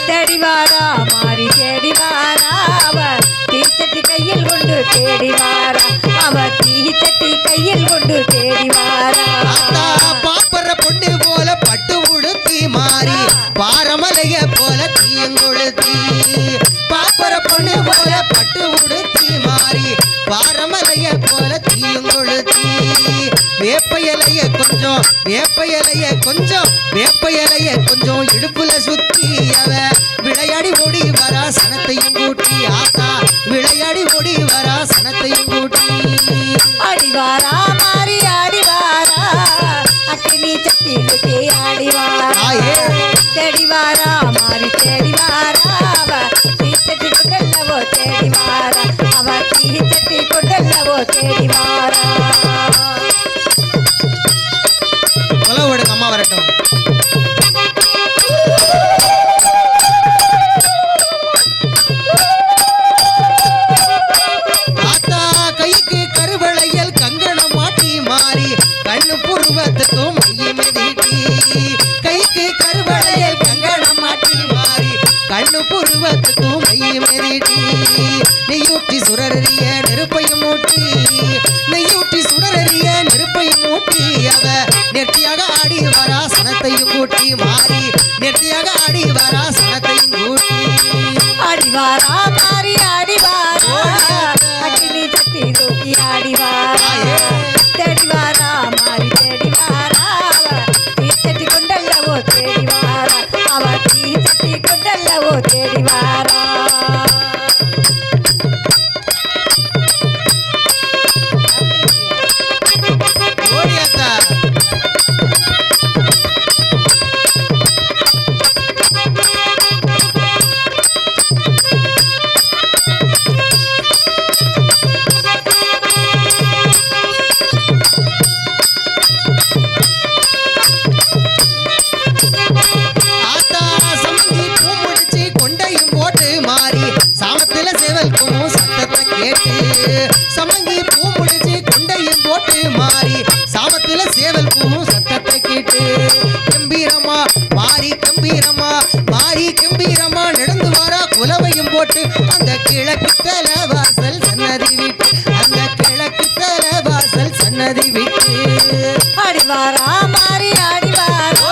Speaker 1: தேடிவாரா மாறி தேடிவாரா, அவ தீச்சட்டி கையில் கொண்டு தேடிவாரா. அவ தீச்சட்டி கையில் கொண்டு தேடிவாரா. பாப்பற பொண்ணு போல பட்டு உடுத்தி மாறி பாரமலைய போல தீயங்குழுத்தி. பாப்பற பொண்ணு போல பட்டு உடுத்தி மாறி பாரமலைய போல தீயங்குழுத்தி. வேப்பையலைய கொஞ்சம் வேப்பையலைய கொஞ்சம் வேப்பையலைய கொஞ்சம் இடுப்புல சுத்தி அவ விளையாடி ஓடி வரா சனத்தையும் கூட்டி. ஆத்தா விளையாடி ஓடி வரா சனத்தையும் கூட்டி. ஆடிவாரா மாறி ஆடிவாரா, அக்கினி சட்டி தூக்கி ஆடிவாரா. தேடிவாரா மாறி தேடிவாரா, அவ தீச்சட்டி கொண்டல்லவோ தேடிவாரா. அவ தீச்சட்டி கொண்டல்லவோ தேடிவாரா. விடுங்க, அம்மா வரட்டும். ஆத்தா கைக்கு கருவளையல் கங்கணம் மாட்டி மாறி கண்ணு புருவத்துக்கும் மையம் எதிட்டி. கைக்கு கருவளையல் கங்கணம் மாட்டி மாறி கண்ணு புருவத்துக்கும் மையம் எதிட்டி. நெய்யூற்றி சுடரறிய நெருப்பையும் மூட்டி, நெய்யூற்றி சுடரறிய நெருப்பையும் மூட்டி. அவ நெத்தியாக ஆடி வரா சனத்தையும் கூட்டி மாறி நெத்தியாக ஆடி வரா சனத்தையும் கூட்டி. ஆடிவாரா மாறி ஆடிவாரா, அக்கினி சட்டி தூக்கி ஆடிவாரா. தேடிவாரா மாறி தேடிவாரா, அவ தீச்சட்டி கொண்டல்லவோ தேடிவாரா. அவ தீச்சட்டி கொண்டல்லவோ தேடிவாரா. போட்டு அந்த கிழக்கு தலவாசல் சன்னதி விட்டு, அந்த கிழக்கு தலவாசல் சன்னதி விட்டு. ஆடிவாரா மாறி ஆடிவாரா,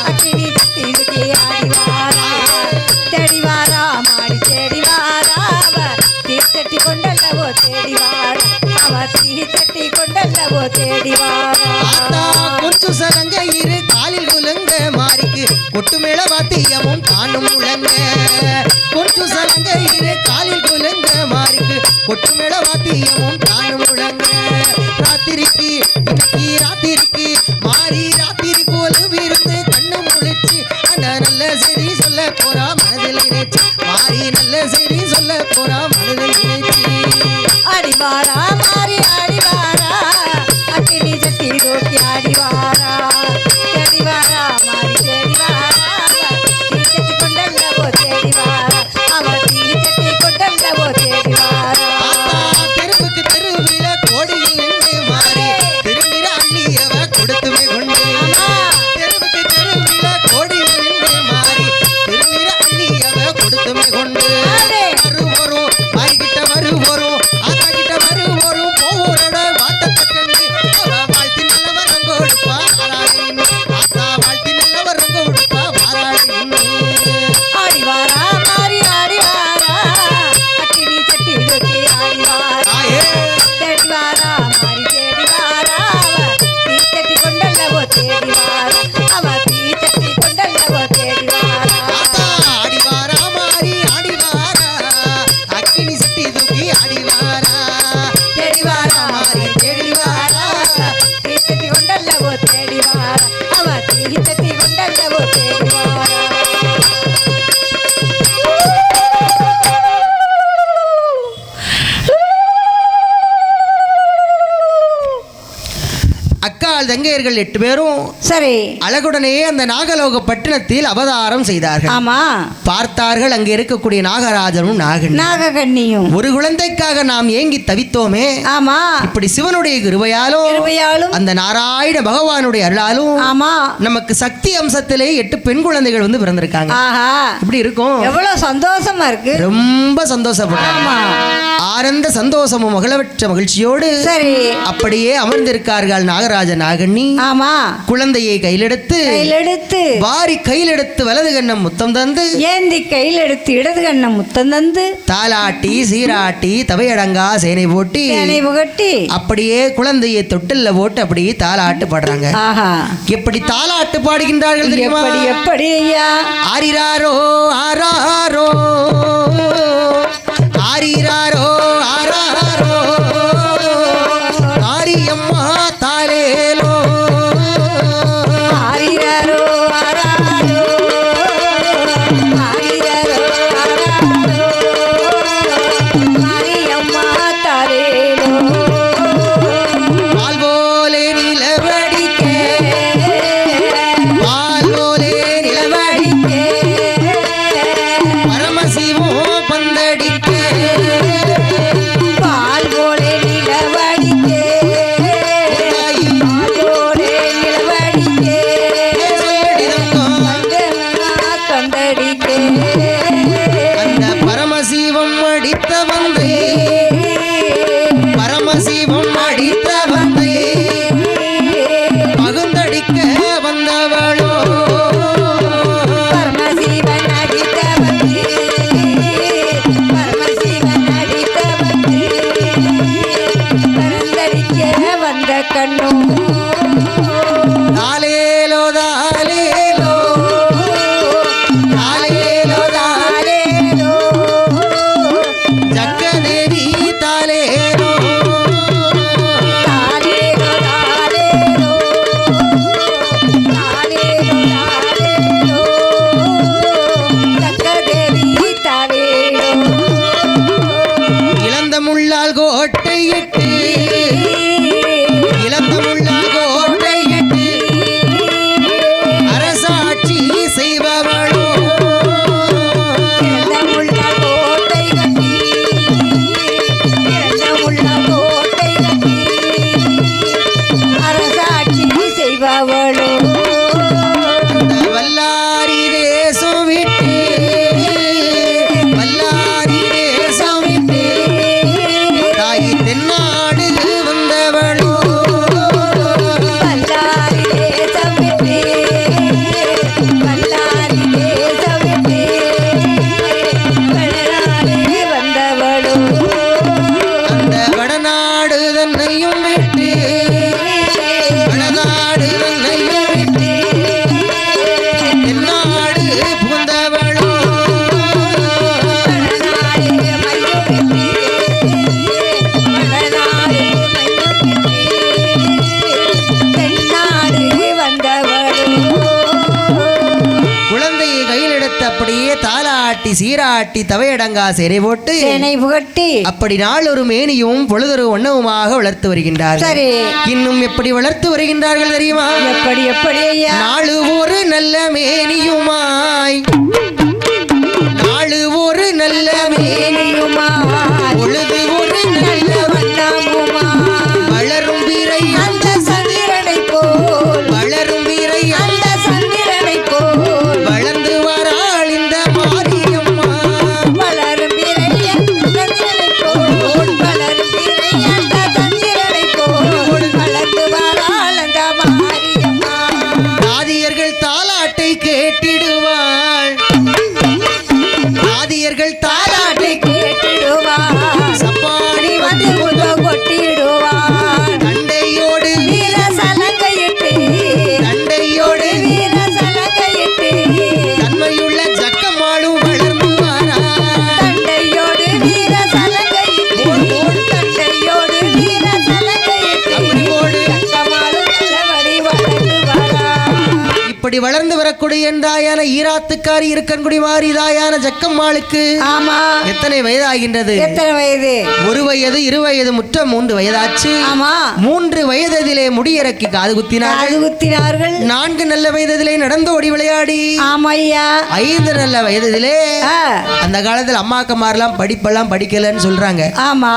Speaker 1: அக்கினி சட்டி தூக்கி ஆடிவாரா. தேடிவாரா மாடி தேடிவாரா, அவ தீச்சட்டி கொண்டல்லவோ தேடிவாரா. அவ தீச்சட்டி கொண்டல்லவோ தேடிவாரா. கொஞ்சம் சலங்க இரு காலில் குலங்க மாறிக்கு கொட்டு மேல வாத்தியமும் தானும் முழங்க. கொஞ்சம் சலங்க இரு காலில் குலங்க மாறிக்கு கொட்டு மேல வாத்தியமும் தானும் முழங்க. ராத்திரிக்கு இன்னைக்கு ராத்திரி செய்தி சொல்ல போறா மனதை
Speaker 2: அடிவாரா மாறி அடிவாரா அக்கினி சட்டி தூக்கி அடிவாரா தேடிவாரா மாறி தேடிவாரா தீச்சட்டி கொண்டல்லவோ தேடிவாரா அவர் தீச்சட்டி கொண்டல்லவோ தேடிவாரா
Speaker 1: தெருவுக்கு தெருவில கோடியில் நின்று மாறி திரும்பிற அள்ளியவ கொடுத்துமே கொண்டு தெருவுக்கு தெருவில கோடியில் நின்று மாறி திரும்பிற அள்ளியவ கொடுத்துமே கொண்டு வருவோரும் வாய்கிட்ட வருவோரும் ஆத்தா கிட்ட வருவோரும் போவோரோட வாட்டத்தை கண்டு வாழ்த்தி நல்லவர் ரங்க கொடுப்பா வாராளின் ஆத்தா வாழ்த்தி நல்லவர் ரங்க கொடுப்பா வாராளின்
Speaker 2: ஆடிவாரா மாறி ஆடிவாரா அக்கினி சட்டி தூக்கி ஆடிவாரா தேடிவாரா மாறி தேடிவாரா தீச்சட்டி கொண்டல்லவோ தேடிவாரா அவர் தீச்சட்டி கொண்டல்லவோ தேடிவாரா
Speaker 1: ஆடிவாரா மாறி ஆடிவாரா அக்கினி சட்டி தூக்கி ஆடிவாரா
Speaker 2: தேடிவாரா மாறி தேடிவாரா தீச்சட்டி கொண்டல்லவோ தேடிவாரா அவர் தீச்சட்டி கொண்டல்லவோ தேடிவாரா
Speaker 1: அக்கால் தங்கையர்கள் 8 பேரும்
Speaker 2: சரி
Speaker 1: அழகுடனே அந்த நாகலோக பட்டினத்தில் அவதாரம் செய்தார்கள்.
Speaker 2: ஆமா
Speaker 1: பார்த்தார்கள் அங்கே இருக்கக்கூடிய நாகராஜனும்
Speaker 2: நாககன்னியும்
Speaker 1: ஒரு குழந்தைக்காக நாம் ஏங்கி தவித்தோமே.
Speaker 2: ஆமா
Speaker 1: இப்படி சிவனுடைய கிருபையாலும் அந்த நாராயண பகவானுடைய அருளாலும்
Speaker 2: ஆமா
Speaker 1: நமக்கு சக்தி அம்சத்திலே 8 பெண் குழந்தைகள் வந்து பிறந்திருக்காங்க.
Speaker 2: ஆஹா
Speaker 1: இப்படி இருக்கும்.
Speaker 2: எவ்வளவு சந்தோஷமா இருக்கு.
Speaker 1: ரொம்ப சந்தோஷப்படுறாங்க. ஆனந்த சந்தோஷமும் மகளவற்ற மகிழ்ச்சியோடு
Speaker 2: சரி
Speaker 1: அப்படியே அமர்ந்திருக்கார்கள் நாகராஜ நாகண்ணி.
Speaker 2: ஆமா
Speaker 1: குழந்தையை கையிலெடுத்து வாரி கையிலெடுத்து வலது கண்ணம் முத்தம் தந்து
Speaker 2: ஏந்தி கையில் எடுத்து இடது கண்ணம் முத்தம் தந்து
Speaker 1: தாலாட்டி சீராட்டி தவையடங்கா சேனை போட்டி
Speaker 2: புகட்டி
Speaker 1: அப்படியே குழந்தையை தொட்டில்ல போட்டு அப்படியே தாலாட்டு பாடுறாங்க.
Speaker 2: ஆஹா
Speaker 1: எப்படி தாலாட்டு பாடுகின்றார்கள் தெரியுமா?
Speaker 2: எப்படி ஐயா?
Speaker 1: ஆரிராரோ ஆராரோ ஆரிராரோ ஆராரோ ஆரியம்மா தாலேலோ
Speaker 2: ஆரிராரோ ஆராரோ ஆரிராரோ ஆராரோ ஆரியம்மா தாலேலோ
Speaker 1: பால் போலே நிலவடிக்கே பால் போலே நிலவடிக்கே பரமசிவம் பந்தடிக்கே
Speaker 2: பால் போலே நிலவடிக்கே பால் போலே நிலவடிக்கே கந்தடிக்கே
Speaker 1: அந்த பரமசிவம் அடித்த வந்தை பரமசிவம் அடித்த வந்தை பகுந்தடிக்க வந்தவளோ
Speaker 2: பரமசிவன் அடித்த வந்து பரமசிவன் அடித்த வந்து பரந்தடிக்க வந்த கண்ணும்
Speaker 1: தாலேலோ தாலேலோ தாலேலோ
Speaker 2: தாலேலோ
Speaker 1: ஜக்கதேவி தாலேலோ
Speaker 2: தாலேலோ தாலேலோ தாலேலோ தாலேலோ தக்கதேவி தாலேலோ
Speaker 1: இளந்த முள்ளால் கோட்டையிட்டு இளந்த முள்ளால் கோட்டையிட்டு அரசாட்சி செய்பவளோ
Speaker 2: இறந்தமுள்ள கோட்டை கட்டி இறந்தமுள்ள கோட்டை கட்டி அரசாட்சி செய்பவளோ
Speaker 1: அந்த வல்லாரி தேசம் விட்டு வல்லாரி தேசம் விட்டு தாய் தென்னாடு சீராட்டி தவையடங்கா சேனை போட்டு
Speaker 2: புகட்டி
Speaker 1: அப்படி நாள் ஒரு மேனியும் பொழுதொரு ஒண்ணவுமாக வளர்த்து வருகின்றார்கள். இன்னும் எப்படி வளர்த்து வருகின்றார்கள் தெரியுமா?
Speaker 2: எப்படி
Speaker 1: நாலு ஒரு நல்ல மேனியுமாய், நாலு ஒரு நல்ல மேனியுமாய், பொழுது ஒரு நல்ல வண்ணமுமாய், வளரும் வீரை அந்த சந்திரனை போல், வளரும் வீரை அந்த சந்திரனை போல், வளர்ந்து வராள் இந்த மாரியம்மா, வளரும் வீரை அந்த சந்திரனை போல், வளரும் வீரை அந்த சந்திரனை போல், வளர்ந்து வராள் அந்த மாரியம்மா. ஆதியர்கள் தாலாட்டை கேட்டிடுவாள், ஆதியர்கள் தாலாட்டை கேட்டிடுவாள், சப்பாடி வந்து கொட்டிடுவாள், தண்டையோடு வீர சலங்கையிட்டு, தண்டையோடு வீர சலங்கையிட்டு, தன்மையுள்ள ஜக்கம்மாளும் வளர்ந்து வாரா, தண்டையோடு வீர சலங்கையிட்டு, தண்டையோடு வீர சலங்கையிட்டு, ஜக்கம்மாளும் நல்லபடி வளர்ந்து வாரா. இப்படி வளர்ந்து வரக்கூடிய தாயான ஈராத்துக்காரி இருக்கன்குடி மாறி தாயான ஜக்கம்மாளுக்கு ஆமா எத்தனை வயதாகின்றது? எத்தனை வயது? ஒரு வயது, இரு வயது, முற்ற 3 வயதாச்சு. ஆமா 3 வயதிலே முடியிறக்கி காது குத்தினார்கள். 4 நல்ல வயதிலே நடந்து ஓடி விளையாடி. ஆமா ஐயா. 5 நல்ல வயதிலே அந்த காலத்துல அம்மாக்கமாரெல்லாம் படிப்பெல்லாம் படிக்கலன்னு சொல்றாங்க. ஆமா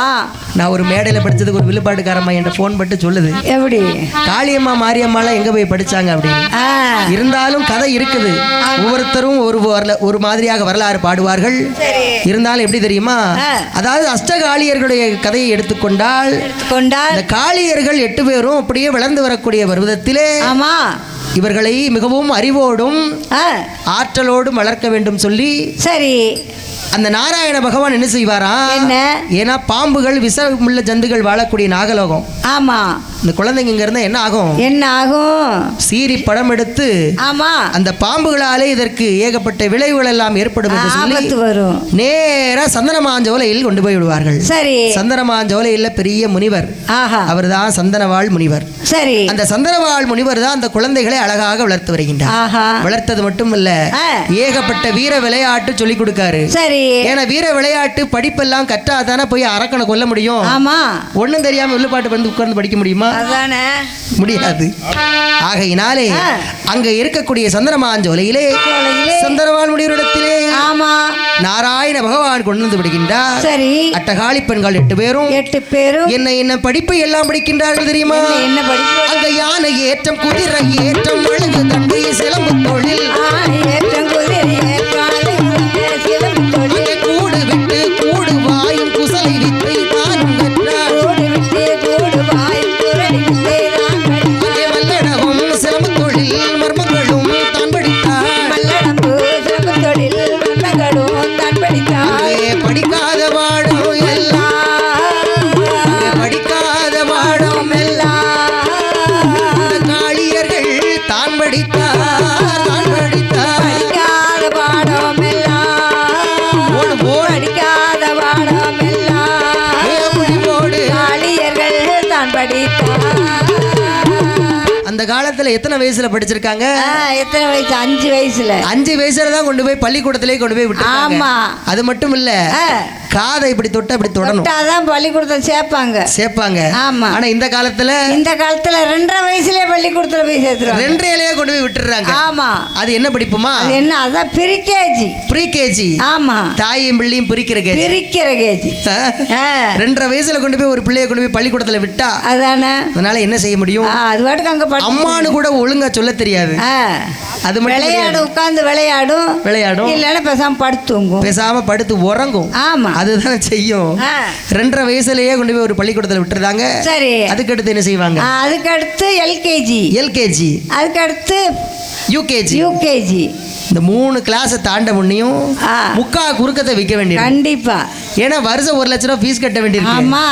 Speaker 1: நான் ஒரு மேடையில படிச்சதுக்கு ஒரு விழுப்பாட்டுக்காரம்மா என்கிட்ட போன் பட்டு சொல்லுது, எப்படி காளியம்மா மாரியம்மாலாம் எங்க போய் படிச்சாங்க அப்படின்னு. இருந்தாலும் கதை இருக்குது, ஒவ்வொருத்தரும் ஒரு மாதிரியாக வரலாறு பாடுவார்கள். இருந்தாலும் எப்படி தெரியுமா, அதாவது அஷ்டகாளியர்களுடைய கதையை எடுத்துக்கொண்டால் இந்த காளியர்கள் 8 பேரும் அப்படியே வளர்ந்து வரக்கூடிய பருவத்திலே ஆமா இவர்களை மிகவும் அறிவோடும் ஆற்றலோடும் வளர்க்க வேண்டும் சொல்லி சரி அந்த நாராயண பகவான் என்ன செய்வாரா, ஏன்னா பாம்புகள் விஷமுள்ள ஜந்துகள் வாழக்கூடிய நாகலோகம். ஆமா இந்த குழந்தைங்க இங்க இருந்தா என்ன ஆகும் சீரி படம் எடுத்து ஆமா அந்த பாம்புகளாலே இதற்கு ஏகப்பட்ட விளைவுகள் எல்லாம் ஏற்படும் என்று சொல்லி வரும். நேரா சந்தனமாஞ்சோலையில் கொண்டு போய் விடுவார்கள். சரி சந்தனமாஞ்சோலையில் பெரிய முனிவர், அவர் தான் சந்தனவாள் முனிவர். சரி அந்த சந்தனவாள் முனிவர் தான் அந்த குழந்தைகளை அழகாக வளர்த்து வருகின்றார். வளர்த்தது மட்டும் இல்ல, ஏகப்பட்ட வீர விளையாட்டு சொல்லி கொடுக்காரு. சரி ஏன்னா வீர விளையாட்டு படிப்பெல்லாம் கற்றாதானே போய் அரக்கனை கொல்ல முடியும். ஆமா ஒண்ணும் தெரியாம வில்லுப்பாட்டு வந்து உட்கார்ந்து படிக்க முடியுமா? அதானே முடியாது. ஆகையினாலே அங்க இருக்கக்கூடிய சந்திரமாஞ்சோலையிலே சந்திரவாள் முடிவரிடத்திலே ஆமா நாராயண பகவான் கொண்டு வந்து விடுகின்றார். சரி அட்டகாளி பெண்கள் 8 பேரும் என்ன படிப்பு எல்லாம் படிக்கின்றார்கள் தெரியுமா? என்ன படிப்பு? அங்க யானை ஏற்றம், குதிரை ஏற்றம், அழகு தண்டை, சிலம்பு தொழில், ஏற்றம் குதிரை கூடு விட்டு கூடு வாயும் குசலை வித்தை தானும் கற்றார். வல்லடமும் சிலம்பு தொழில் மர்மங்களும் தான் படித்தார். படிக்காத பாடம் எல்லாம், படிக்காத பாடம் எல்லாம் காளியர்கள் தான் படித்தார், தான் படித்தார். படிக்காத பாடம் எல்லாம் படிக்காத பாடம் எல்லாம் காளியர்கள் தான் படித்தார். அந்த காலத்துல எத்தனை வயசுல படிச்சிருக்காங்க? எத்தனை வயசு? 5 வயசுல. 5 வயசுல தான் கொண்டு போய் பள்ளிக்கூடத்திலே கொண்டு போய் விட்டாங்க. ஆமா அது மட்டும் இல்ல, காதை இப்படி தொட்டு அப்படி தொடணும், அதான் பள்ளிக்கூடத்துல சேர்ப்பாங்க. ஆமா ஆனா இந்த காலத்துல 2.5 வயசுலயே பள்ளிக்கூடத்துல போய் சேர்த்துறாங்க. 2.5லயே கொண்டு போய் விட்டுறாங்க. ஆமா அது என்ன படிப்புமா? என்ன அதான் ப்ரீ கேஜி. ஆமா தாயும் பிள்ளையும் பிரிக்கிற கேஜி. 2.5 வயசுல கொண்டு போய் ஒரு பிள்ளைய கொண்டு போய் பள்ளிக்கூடத்துல விட்டா அதானே, அதனால என்ன செய்ய முடியும்? அது பாட்டுக்கு அங்க அம்மானு கூட ஒழுங்கா சொல்ல தெரியாது. அது உட்கார்ந்து விளையாடும் இல்லைன்னா பேசாம படுத்து உறங்கும். ஆமா அதுதான் செய்யும். 2.5 வயசுலயே கொண்டு போய் ஒரு பள்ளிக்கூடத்துல விட்டுறாங்க. சரி அதுக்கு அடுத்து என்ன செய்வாங்க? அதுக்கு அடுத்து எல்கேஜி, அதுக்கு அடுத்து யூகேஜி. இந்த 3 கிளாஸ் தாண்ட முன்னையும் முக்கா குறுக்கத்தை விற்க வேண்டியது கண்டிப்பா. ஏன்னா வருஷம் 1 லட்சம் ரூபாய் ஃபீஸ் கட்ட வேண்டியிருக்கு. ஆமா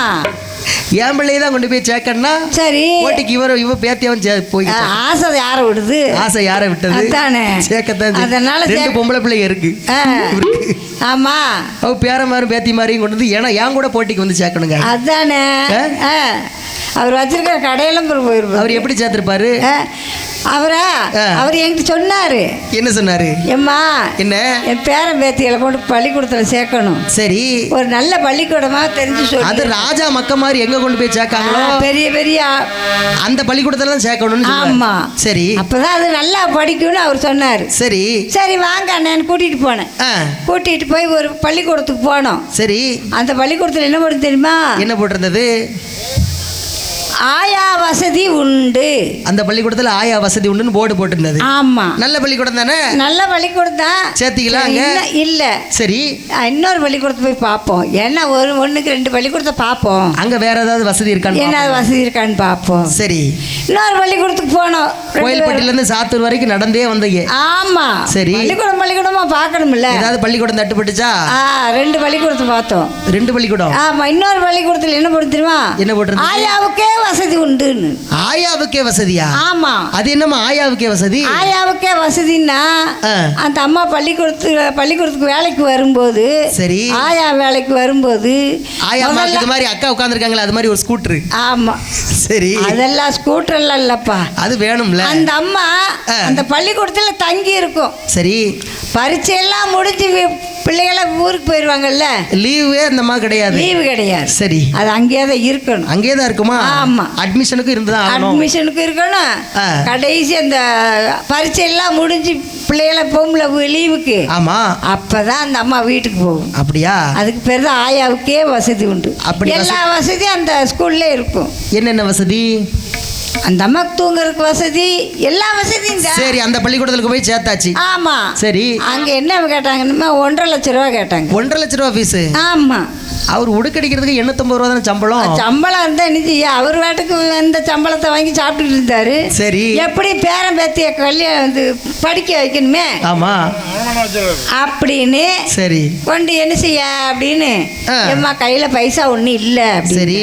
Speaker 1: என் பிள்ளையை தான் கொண்டு போய் சேர்க்கணும்னா சரி ஓட்டிக்கு இவ பேத்தியவன் போய் ஆசை யாரை விட்டது சேர்க்கத்தான். அதனால 2 பொம்பளை பிள்ளைங்க இருக்கு. ஆமா அவ பேர மாதிரி பேத்தி மாதிரியும் கொண்டு வந்து ஏன்னா என் கூட போட்டிக்கு வந்து சேர்க்கணுங்க. அதானே அவர் வச்சிருக்கிற கடையெல்லாம் போயிருப்பாரு. அவர் எப்படி சேர்த்திருப்பாரு?
Speaker 2: அவர் என்கிட்ட சொன்னாரு.
Speaker 1: என்ன சொன்னாரு?
Speaker 2: எம்மா,
Speaker 1: என்ன?
Speaker 2: என் பேரன் பேத்திகளை கொண்டு பள்ளிக்கூடத்துல சேர்க்கணும்.
Speaker 1: சரி,
Speaker 2: ஒரு நல்ல பள்ளிக்கூடமா தெரிஞ்சு சொல்லு.
Speaker 1: அது ராஜா மக்க மாதிரி எங்க கொண்டு போய் சேர்க்காங்களோ
Speaker 2: பெரிய பெரிய அந்த
Speaker 1: பள்ளிக்கூடத்துல தான் சேர்க்கணும்னு.
Speaker 2: ஆமா,
Speaker 1: சரி,
Speaker 2: அப்பதான் அது நல்லா படிக்கும்னு அவர் சொன்னாரு.
Speaker 1: சரி
Speaker 2: சரி வாங்க அண்ணன் கூட்டிட்டு போனேன். கூட்டிட்டு போய் ஒரு பள்ளிக்கூடத்துக்கு போனோம். சரி, அந்த பள்ளிக்கூடத்துல என்ன போட்டு தெரியுமா? என்ன போட்டிருந்தது? ஆயா வசதி உண்டு. அந்த பள்ளிக்கூடத்துல ஆயா வசதி உண்டுன்னு போர்டு போட்டிருந்தது. ஆமா, நல்ல பள்ளிக்கூடம் தானே? நல்ல பள்ளிக்கூடம் தான். சேர்த்திக்கலாம் இல்ல. சரி, இன்னொரு பள்ளிக்கூடத்தை போய் பார்ப்போம். ஏன்னா ஒண்ணுக்கு 2 பள்ளிக்கூடத்தை பார்ப்போம். அங்க வேற ஏதாவது வசதி இருக்கான்னு, என்ன வசதி இருக்கான்னு பார்ப்போம். சரி, இன்னொரு பள்ளிக்கூடத்துக்கு போனோம். கோயில்பட்டில இருந்து சாத்தூர் வரைக்கும் நடந்தே வந்தீங்க. ஆமா, சரி, பள்ளிக்கூடமா பார்க்கணும்ல. ஏதாவது பள்ளிக்கூடம் தட்டுப்பட்டுச்சா? 2 பள்ளிக்கூடத்தை பார்த்தோம். 2 பள்ளிக்கூடம். ஆமா, இன்னொரு பள்ளிக்கூடத்துல என்ன போட்டு தெரியுமா? என்ன போட்டு? ஆயாவுக்கே வசதி உண்டுன்னு. ஆயாவுக்கே வசதியா? ஆமா. அது என்னமா ஆயாவுக்கே வசதி? ஆயாவுக்கே வசதின்னா அந்த அம்மா பள்ளிக்கூடத்துக்கு வேலைக்கு வரும்போது, சரி, ஆயா வேலைக்கு வரும்போது, ஆயா இது மாதிரி அக்கா உட்கார்ந்துருக்காங்களா, அது மாதிரி ஒரு ஸ்கூட்டர். ஆமா, சரி, அதெல்லாம் ஸ்கூட்டர் எல்லாம் இல்லப்பா, அது வேணும்ல. அந்த அம்மா அந்த பள்ளிக்கூடத்துல தங்கி இருக்கும். சரி, பரீட்சை எல்லாம் முடிஞ்சு பிள்ளைகளை ஊருக்கு போயிருவாங்கல்ல, லீவே அந்த மாதிரி கிடையாது. லீவு கிடையாது. சரி, அது அங்கேயே தான் இருக்கணும். அங்கேயே தான் இருக்குமா? ஆமா, அட்மிஷனுக்கு இருந்துதான். அட்மிஷனுக்கு இருக்கணும். கடைசி அந்த பரீட்சை எல்லாம் முடிஞ்சு பிள்ளைகளை போகும்ல லீவுக்கு. ஆமா, அப்பதான் அந்த அம்மா வீட்டுக்கு போகும். அப்படியா? அதுக்கு பேர் தான் ஆயாவுக்கே வசதி உண்டு. அப்படி எல்லா வசதியும் அந்த ஸ்கூல்ல இருக்கும். என்னென்ன வசதி? அந்த அம்மாக்கு தூங்குறதுக்கு வசதி, எல்லா வசதியும். சரி, அந்த பள்ளிக்கூடத்துக்கு போய் சேர்த்தாச்சு. ஆமா, சரி, அங்க என்ன கேட்டாங்கன்னா 1.5 லட்சம் ரூபா கேட்டாங்க. 1.5 லட்சம் ரூபா ஃபீஸ். ஆமா, அவர் உடுக்கடிக்கிறதுக்கு 850 ரூபா தானே சம்பளம். சம்பளம் இருந்தா என்ன, அவர் வேட்டுக்கு இந்த சம்பளத்தை வாங்கி சாப்பிட்டுட்டு இருந்தாரு. சரி, எப்படி பேரன் பேத்திய கல்யாணம் படிக்க வைக்கணுமே. ஆமா, அப்படின்னு சரி கொண்டு என்ன செய்ய அப்படின்னு, எம்மா கையில பைசா ஒண்ணு இல்ல. சரி,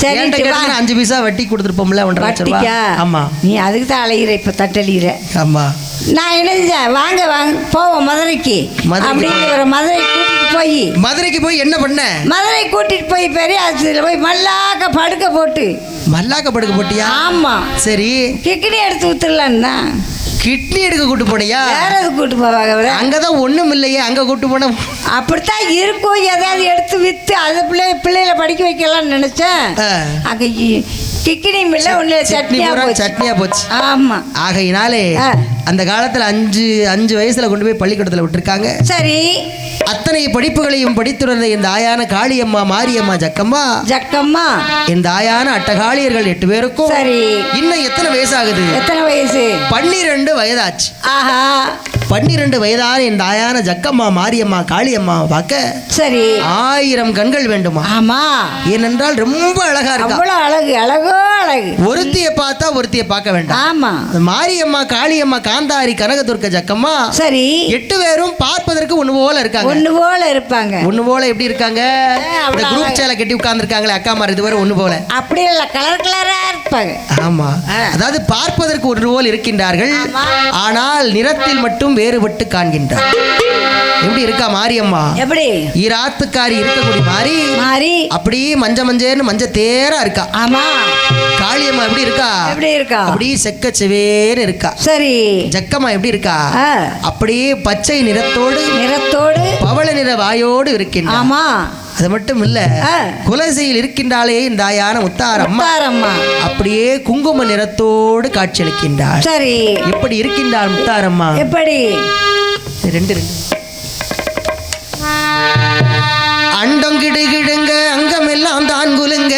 Speaker 2: 5 பைசா வட்டி கொடுத்துருப்போம்ல. 1.5 லட்சம் ரூபா. ஆமா, நீ அதுக்கு தான் அலையிற, இப்ப தட்டலிற. ஆமா, நான் என்ன செஞ்சேன், வாங்க போவோம் மதுரைக்கு அப்படின்னு மதுரைக்கு போய் என்ன பண்ண? மதுரை கூட்டிட்டு போய் பெரிய ஆஸ்பத்திரியில போய் மல்லாக்க படுக்க போட்டியா? ஆமா, சரி, கிட்னி எடுத்து ஊத்துடலான்னா. கிட்னி எடுக்க கூட்டு போனியா? வேற எது கூட்டு போவாங்க? அங்கதான் ஒண்ணும் இல்லையே, அங்க கூட்டு போன அப்படித்தான் இருக்கும். ஏதாவது எடுத்து வித்து அது பிள்ளைகளை படிக்க வைக்கலாம்னு நினைச்சேன். அங்க கிட்னி மில்ல ஒண்ணு சட்னியா போச்சு. ஆமா, ஆகையினாலே அந்த காலத்துல 5 வயசுல கொண்டு போய் பள்ளிக்கூடத்துல விட்டுருக்காங்க. சரி, அத்தனை படிப்புகளையும் படித்துறந்த இந்த ஆயான காளியம்மா, மாரியம்மா, ஜக்கம்மா இந்த ஆயான அட்டகாளியர்கள் 8 பேருக்கும் சரி இன்னும் எத்தனை வயசு ஆகுது? எத்தனை வயசு? 12 வயதாச்சு. ஆஹா, 12 வயதான இந்த ஆயான ஜக்கம்மா, மாரியம்மா, காளியம்மா பார்க்க சரி 1000 கண்கள் வேண்டுமா? ஆமா, ஏனென்றால் ரொம்ப அழகா இருக்கு. அவ்வளவு அழகோ அழகு. ஒருத்தியை பார்த்தா ஒருத்தியை பார்க்க வேண்டாம். ஆமா, மாரியம்மா, காளியம்மா, காந்தாரி, கனகதுர்க்க, ஜக்கம்மா சரி 8 பேரும் பார்ப்பதற்கு ஒண்ணு போல இருக்காங்க. ஒண்ணு போல இருப்பாங்க. ஒண்ணு போல எப்படி இருக்காங்க? இந்த குரூப் சேலை கட்டி உட்கார்ந்து இருக்காங்களே அக்கா மார், இதுவரை ஒண்ணு போல அப்படி இல்ல, கலர் கலரா இருப்பாங்க. ஆமா, அதாவது பார்ப்பதற்கு ஒன்று போல் இருக்கின்றார்கள், ஆனால் நிறத்தில் மட்டும் வேறுபட்டு காண்கின்றார். எப்படி இருக்கா மாரியம்மா? எப்படி ஈராத்துக்காரி இருக்கக்கூடிய மாறி அப்படியே மஞ்ச தேரா இருக்கா. ஆமா, காளியம்மா எப்படி இருக்கா? அப்படியே செக்க செவேன்னு இருக்கா. சரி, ஜக்கம்மா எப்படி இருக்கா? அப்படியே பச்சை நிறத்தோடு பவள நிற வாயோடு இருக்கின்றா. ஆமா, அது மட்டும் இல்ல, குலசையில் இருக்கின்றாலே இந்த ஆயான முத்தாரம்மா அப்படியே குங்கும நிறத்தோடு காட்சியளிக்கின்றார். சரி, எப்படி இருக்கின்றார் முத்தாரம்மா? எப்படி? 2 அண்டங்கிடுகிடுங்க அங்கமெல்லாம் தான் குலுங்க,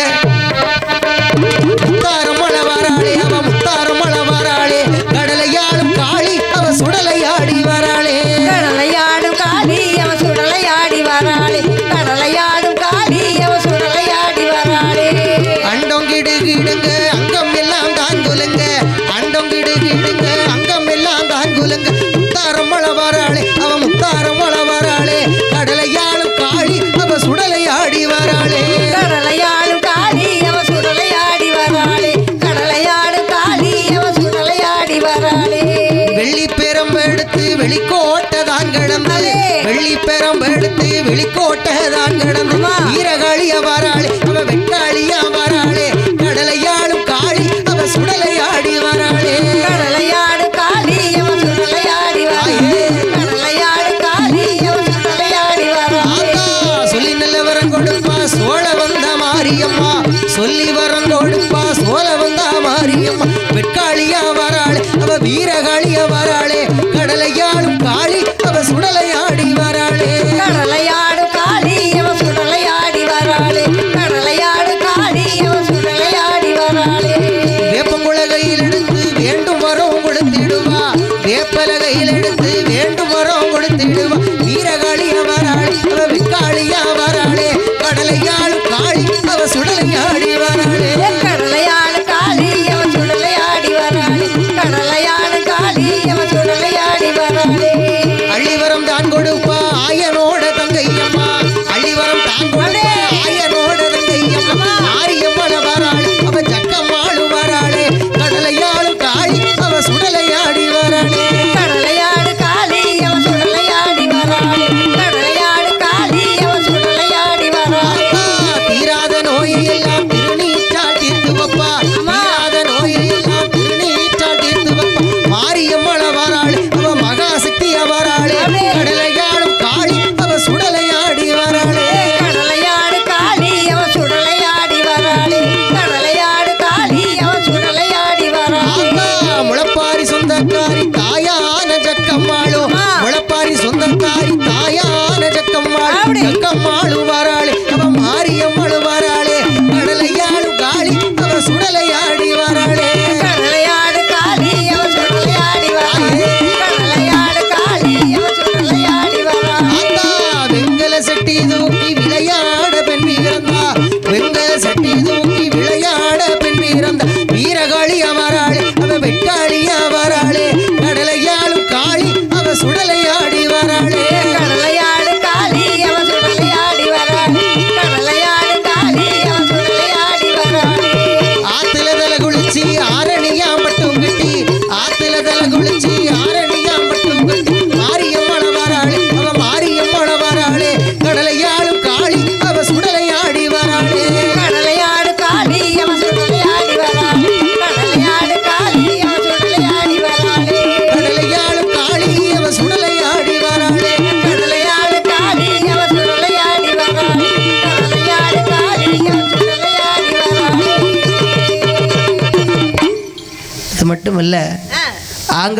Speaker 2: முத்தாரம்மள வாராளே, அவ முத்தாரம்மள வாராளே, கடலையாடும் காளி அவ சுடலையாடி வராளே, கடலையாடும் காளி அவ சுடலையாடி வராளே, கடலையாடும் காளி அவ சுடலையாடி வராளே. அண்டங்கிடுகிடுங்க அங்கம் எல்லாம் தான் குலுங்க, அண்டங்கிடுகிடுங்க அங்கம் எல்லாம் தான் குலுங்க, முத்தாரம்மள வாராளே, அவ முத்தாரம்மள வாராளே, கடலையாடும் காளி அவ சுடலையாடி வராளே, கடலையாடும் காளி அவ சுடலையாடி வராளே, கடலையாடும் காளி அவ சுடலையாடி வராளே. வெள்ளிப்பெரம்பெடுத்து வெளிக்கோட்டதான் கிடந்தது, வெள்ளிப்பெரம்பெடுத்து வெளிக்கோட்டதான் கிடந்தது, வீரகாளிய வராளே, அவ வெட்டாளியா வராளே, கடலையாடும் காளி அவ சுடலையாடி வராளே, கடலை
Speaker 1: மாரியம்மா சொல்லி வரம் கொடுப்பா சோல வந்தா மாரியம்மா வெட்காளியா வராளே அவ வீரகாளியா வராளே கடலையாடும் காளி அவ சுடலையாடி வராளே
Speaker 2: கடலையாடு காளி அவ சுடலையாடி வராளே கடலையாடு காளி அவ சுடலையாடி வராளே
Speaker 1: வேப்பங்குளகையில் எடுத்து வேண்டும் வரம் கொடுத்திடுவா வேப்பலகையில் எடுத்து வேண்டும் வரம் கொடுத்திடுவா வீரகாளியா வராளே அவ வெட்காளியா வராளே கடலையாடும் காளி அவ சுடலையாடி வராளே
Speaker 2: கடலையாடு காளி அவ சுடலையாடி வராளே கடலையாடு காளி அவ சுடலையாடி வராளே
Speaker 1: அள்ளிவரம் தான் கொடுப்பா ஆயனோட தங்கையம்மா அள்ளிவரம் தான் கொடுப்பா ஆயனோட தங்கையம்மா மாரியம்மன வராளே அவ ஜக்கம்மாளு வராளே கடலையாளும் காளி அவ சுடலையாடி வராளே
Speaker 2: கடலையாடு காளி அவ சுடலையாடி வராளே கடலையாடு காளி அவ சுடலையாடி வராளே
Speaker 1: தீராத நோயெல்லாம் திருநீற்றால் தீர்த்து வைப்பா தீராத நோயெல்லாம் திருநீற்றால் தீர்த்து வைப்பா மாரியம்மன வராளே அவ மகாசக்திய வராளே கடலையாளும் காளி அவ சுடலையாடி வராளே
Speaker 2: கடலையாடு காளி அவ சுடலையாடி வராளே கடலையாடு காளி அவ சுடலையாடி வராளே
Speaker 1: முளப்பாரி சொந்தக்காரி தாயான ஜக்கம்மாளு முளப்பாரி சொந்தக்காரி தாயான ஜக்கம்மாளு ஜக்கம்மாளு வராளே அவ மாரியம்மளு வராளே கடலையாளு காளி அவ சுடலையாடி வராளே
Speaker 2: கடலையாடு காளி அவ சுடலையாடி வராளே கடலையாடு காளி அவ சுடலையாடி வராளே
Speaker 1: வெங்கல சட்டி தூக்கி விளையாட பெண் வீரந்தா வெங்கல சட்டி தூக்கி விளையாட பெண் வீரந்தா வீரகாளியா வராளே அவ வெட்காளியா வராளே கடலையாளும் காளி அவ சுடலையாடி வராளே
Speaker 2: கடலையாடு காளி அவ சுடலையாடி வராளே கடலையாடு காளி அவ சுடலையாடி வராளே
Speaker 1: ஆத்துல தல குளிச்சி ஆரணியா மட்டும் கட்டி ஆத்துல தல குளிச்சி ஆரணியா மட்டும் கட்டி மாரியம்மன வராளே அவ மாரியம்மன வராளே கடலையாளும் காளி அவ சுடலையாடி வராளே
Speaker 2: கடலையாடு காளி அவ சுடலையாடி வராளே கடலையாடு காளி அவ சுடலையாடி வராளே
Speaker 1: கடலையாளும் காளி அவ சுடலையாடி வராளே
Speaker 2: கடலையாடு காளி அவ சுடலையாடி வராளே கடலையாடு காளி அவ சுடலையாடி வராளே
Speaker 1: அது மட்டுமல்ல ஆங்க